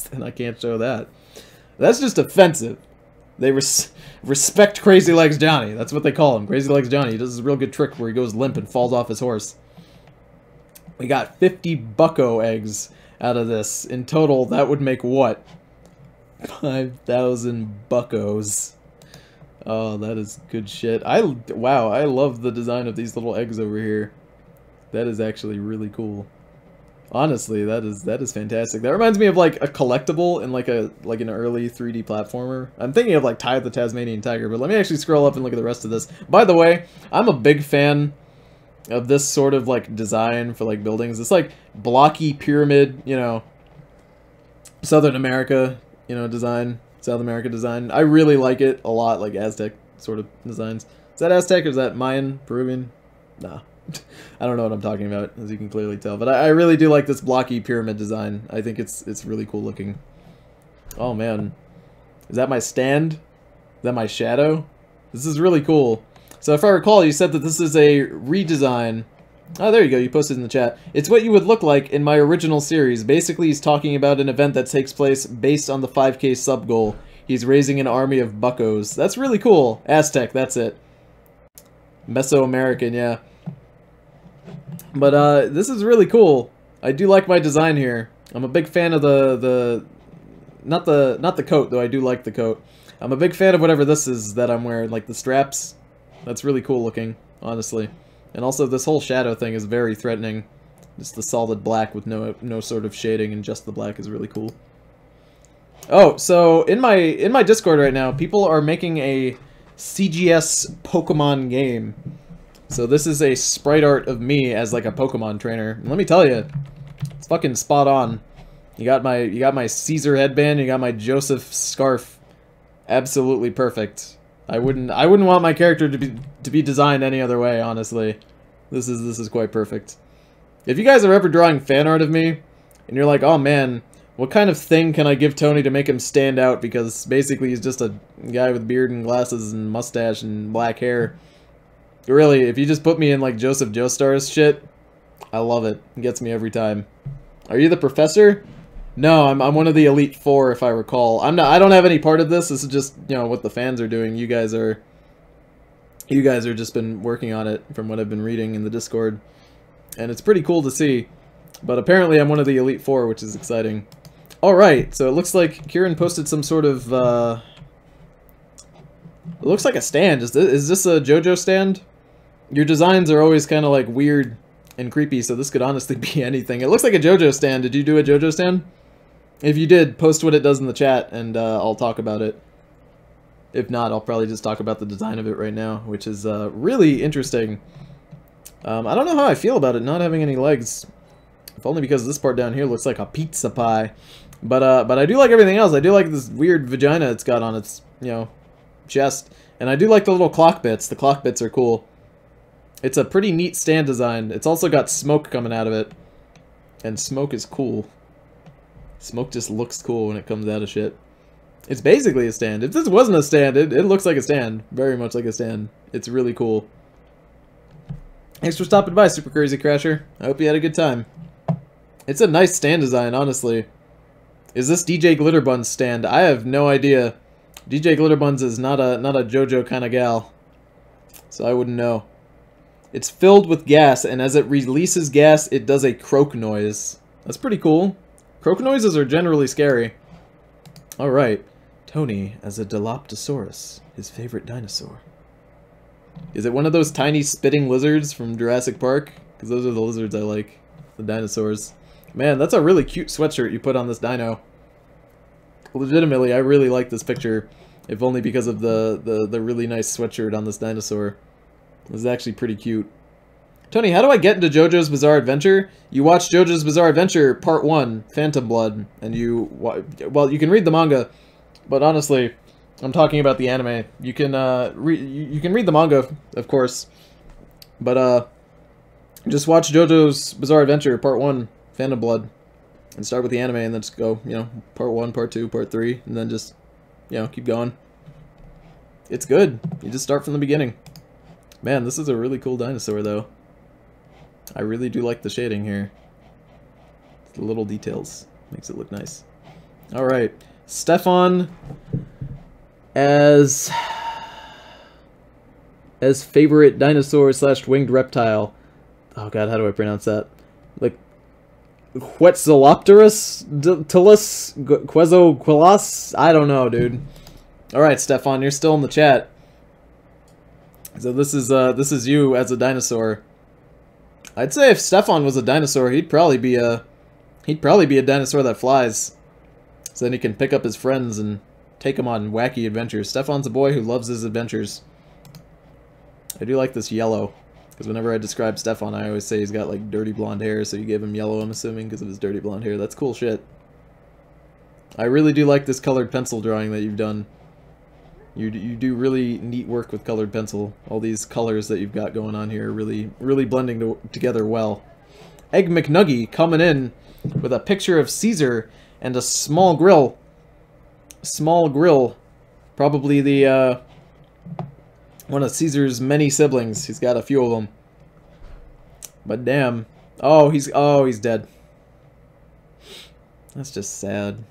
Then I can't show that. That's just offensive. They respect Crazy Legs Johnny. That's what they call him. Crazy Legs Johnny. He does this real good trick where he goes limp and falls off his horse. We got 50 bucko eggs out of this. In total, that would make what? 5,000 buckos. Oh, that is good shit. Wow, I love the design of these little eggs over here. That is actually really cool. Honestly, that is fantastic. That reminds me of like a collectible in like an early 3D platformer. I'm thinking of like Ty the Tasmanian Tiger, but let me actually scroll up and look at the rest of this. By the way, I'm a big fan of this sort of like design for like buildings. It's like blocky pyramid, you know, Southern America, you know, design, South America design. I really like it a lot, like Aztec sort of designs. Is that Aztec or is that Mayan, Peruvian? Nah. I don't know what I'm talking about, as you can clearly tell. But I really do like this blocky pyramid design. I think it's really cool looking. Oh man. Is that my stand? Is that my shadow? This is really cool. So if I recall, you said that this is a redesign. Oh, there you go. You posted in the chat. It's what you would look like in my original series. Basically, he's talking about an event that takes place based on the 5K sub goal. He's raising an army of buckos. That's really cool. Aztec, that's it. Mesoamerican, yeah. But this is really cool. I do like my design here. I'm a big fan of not the coat, though I do like the coat. I'm a big fan of whatever this is that I'm wearing, like the straps. That's really cool looking, honestly. And also this whole shadow thing is very threatening. Just the solid black with no sort of shading, and just the black is really cool. Oh, so in my Discord right now, people are making a CGS Pokemon game. So this is a sprite art of me as like a Pokemon trainer. And let me tell you, it's fucking spot on. You got my Caesar headband, you got my Joseph scarf. Absolutely perfect. I wouldn't want my character to be designed any other way, honestly. This is quite perfect. If you guys are ever drawing fan art of me, and you're like, oh man, what kind of thing can I give Tony to make him stand out? Because basically he's just a guy with beard and glasses and mustache and black hair. Really, if you just put me in like Joseph Joestar's shit, I love it. It gets me every time. Are you the professor? No, I'm one of the Elite Four, if I recall. I don't have any part of this. This is just, you know, what the fans are doing. You guys are just been working on it from what I've been reading in the Discord. And it's pretty cool to see. But apparently I'm one of the Elite Four, which is exciting. Alright, so it looks like Kieran posted some sort of, it looks like a stand. Is this a JoJo stand? Your designs are always kind of like weird and creepy, so this could honestly be anything. It looks like a JoJo stand. Did you do a JoJo stand? If you did, post what it does in the chat, and I'll talk about it. If not, I'll probably just talk about the design of it right now, which is really interesting. I don't know how I feel about it not having any legs. If only because this part down here looks like a pizza pie. But I do like everything else. I do like this weird vagina it's got on its, you know, chest. And I do like the little clock bits. The clock bits are cool. It's a pretty neat stand design. It's also got smoke coming out of it. And smoke is cool. Smoke just looks cool when it comes out of shit. It's basically a stand. If this wasn't a stand, it looks like a stand. Very much like a stand. It's really cool. Thanks for stopping by, Super Crazy Crasher. I hope you had a good time. It's a nice stand design, honestly. Is this DJ Glitterbun's stand? I have no idea. DJ Glitterbuns is not a JoJo kind of gal. So I wouldn't know. It's filled with gas, and as it releases gas, it does a croak noise. That's pretty cool. Croak noises are generally scary. Alright. Tony as a Dilophosaurus, his favorite dinosaur. Is it one of those tiny spitting lizards from Jurassic Park? Because those are the lizards I like. The dinosaurs. Man, that's a really cute sweatshirt you put on this dino. Legitimately, I really like this picture. If only because of the really nice sweatshirt on this dinosaur. This is actually pretty cute. Tony, how do I get into JoJo's Bizarre Adventure? You watch JoJo's Bizarre Adventure Part 1, Phantom Blood, and you... Well, you can read the manga, but honestly, I'm talking about the anime. You can, you can read the manga, of course, but, just watch JoJo's Bizarre Adventure Part 1, Phantom Blood, and start with the anime, and then just go, you know, Part 1, Part 2, Part 3, and then just, you know, keep going. It's good. You just start from the beginning. Man, this is a really cool dinosaur, though. I really do like the shading here. The little details. Makes it look nice. Alright. Stefan as favorite dinosaur / winged reptile. Oh god, how do I pronounce that? Like Quetzalopterus? Quezoquilas? I don't know, dude. Alright, Stefan, you're still in the chat. So this is you as a dinosaur. I'd say if Stefan was a dinosaur, he'd probably be a dinosaur that flies. So then he can pick up his friends and take them on wacky adventures. Stefan's a boy who loves his adventures. I do like this yellow, because whenever I describe Stefan, I always say he's got like dirty blonde hair, so you gave him yellow, I'm assuming, because of his dirty blonde hair. That's cool shit. I really do like this colored pencil drawing that you've done. You do really neat work with colored pencil. All these colors that you've got going on here are really blending together well. Egg McNuggy coming in with a picture of Caesar and a small grill. Small grill. Probably the, one of Caesar's many siblings. He's got a few of them. But damn. Oh, he's dead. That's just sad.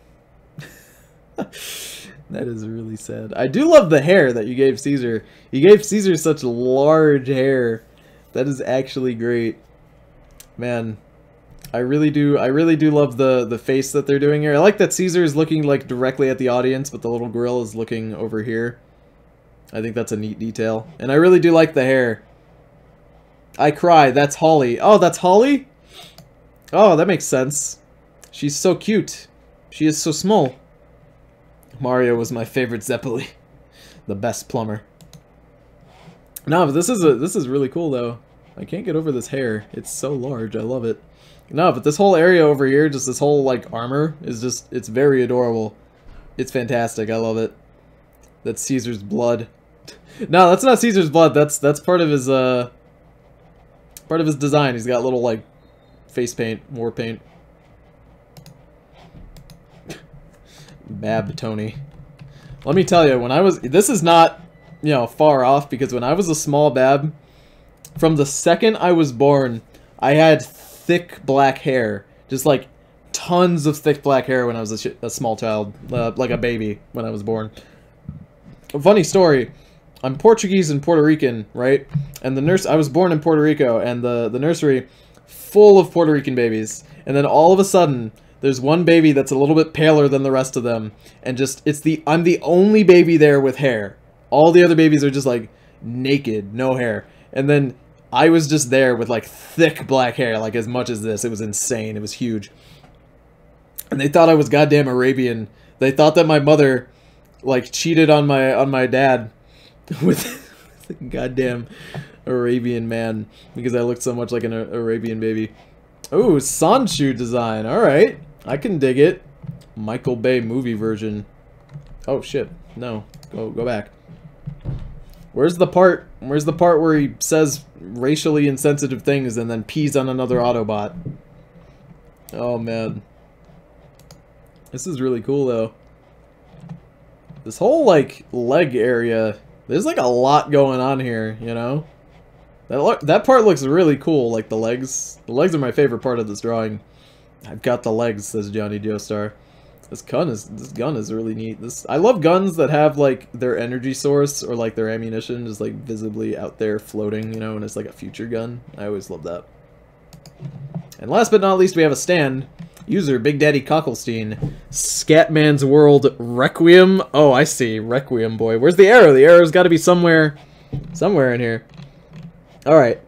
That is really sad. I do love the hair that you gave Caesar. You gave Caesar such large hair. That is actually great. Man, I really do love the face that they're doing here. I like that Caesar is looking like directly at the audience, but the little grill is looking over here. I think that's a neat detail. And I really do like the hair. I cry. That's Holly. Oh, that's Holly? Oh, that makes sense. She's so cute. She is so small. Mario was my favorite Zeppeli. The best plumber. No, but this is really cool though. I can't get over this hair. It's so large. I love it. No, but this whole area over here, just this whole like armor is just, it's very adorable. It's fantastic. I love it. That's Caesar's blood. No, that's not Caesar's blood. That's part of his design. He's got little like face paint, war paint. Bab Tony. Let me tell you, when I was... This is not, you know, far off, because when I was a small Bab, from the second I was born, I had thick black hair. Just, like, tons of thick black hair when I was a small child. Like a baby when I was born. A funny story. I'm Portuguese and Puerto Rican, right? And the nurse... I was born in Puerto Rico, and the nursery, full of Puerto Rican babies. And then all of a sudden... There's one baby that's a little bit paler than the rest of them, and just, I'm the only baby there with hair. All the other babies are just like naked, no hair. And then I was just there with like thick black hair, like as much as this. It was insane. It was huge. And they thought I was goddamn Arabian. They thought that my mother like cheated on my dad with a goddamn Arabian man because I looked so much like an Arabian baby. Ooh, Sanchu design. All right. I can dig it. Michael Bay movie version. Oh shit. No. Go back. Where's the part where he says racially insensitive things and then pees on another Autobot? Oh man. This is really cool though. This whole like leg area, there's like a lot going on here, you know? That part looks really cool, like the legs. The legs are my favorite part of this drawing. I've got the legs, says Johnny Joestar. This gun is really neat. I love guns that have like their energy source or like their ammunition just like visibly out there floating, you know, and it's like a future gun. I always love that. And last but not least, we have a stand. User Big Daddy Cocklestein. Scatman's World Requiem. Oh, I see. Requiem, boy. Where's the arrow? The arrow's got to be somewhere in here. Alright.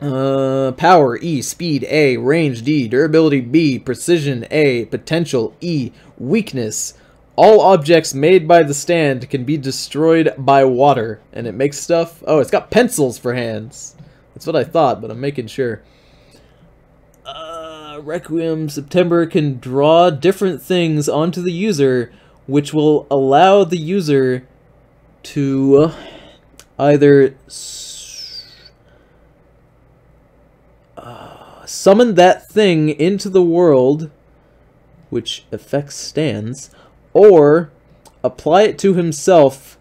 Power E, speed A, range D, durability B, precision A, potential E, weakness. All objects made by the stand can be destroyed by water. And it makes stuff. Oh, it's got pencils for hands. That's what I thought, but I'm making sure. Requiem September can draw different things onto the user, which will allow the user to either summon that thing into the world, which affects stands, or apply it to himself,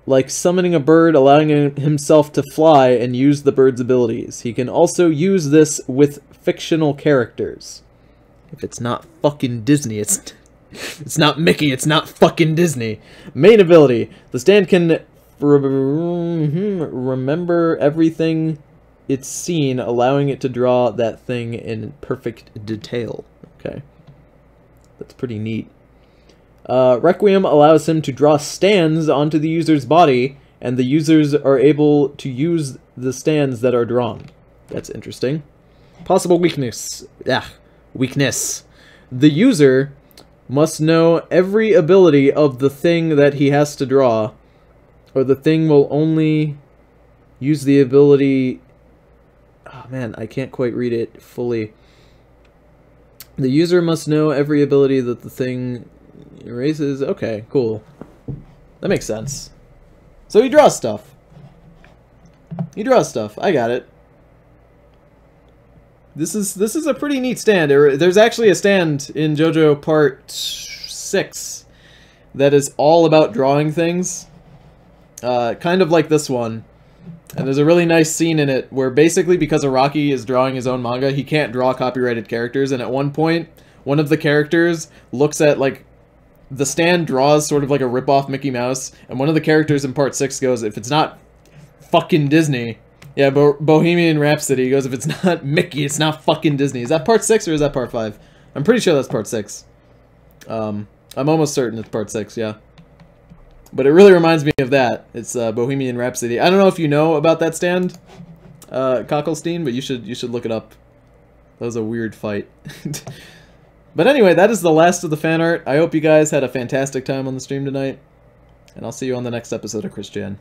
like summoning a bird, allowing himself to fly and use the bird's abilities. He can also use this with fictional characters. If it's not fucking Disney, it's not Mickey, it's not fucking Disney. Main ability. The stand can remember everything it's seen, allowing it to draw that thing in perfect detail. Okay. That's pretty neat. Requiem allows him to draw stands onto the user's body, and the users are able to use the stands that are drawn. That's interesting. Possible weakness. Weakness. The user must know every ability of the thing that he has to draw, or the thing will only use the ability... Oh man, I can't quite read it fully. The user must know every ability that the thing erases. Okay, cool. That makes sense. So he draws stuff. He draws stuff. I got it. This is a pretty neat stand. There's actually a stand in JoJo Part 6 that is all about drawing things. Kind of like this one. And there's a really nice scene in it where basically because Araki is drawing his own manga, he can't draw copyrighted characters, and at one point, one of the characters looks at, like, the stand draws sort of like a rip-off Mickey Mouse, and one of the characters in Part 6 goes, if it's not fucking Disney... Yeah, Bohemian Rhapsody goes, if it's not Mickey, it's not fucking Disney. Is that Part 6 or is that Part 5? I'm pretty sure that's Part 6. I'm almost certain it's Part 6, yeah. But it really reminds me of that. It's Bohemian Rhapsody. I don't know if you know about that stand, Cocklestein, but you should look it up. That was a weird fight. But anyway, that is the last of the fan art. I hope you guys had a fantastic time on the stream tonight. And I'll see you on the next episode of Chris Jan.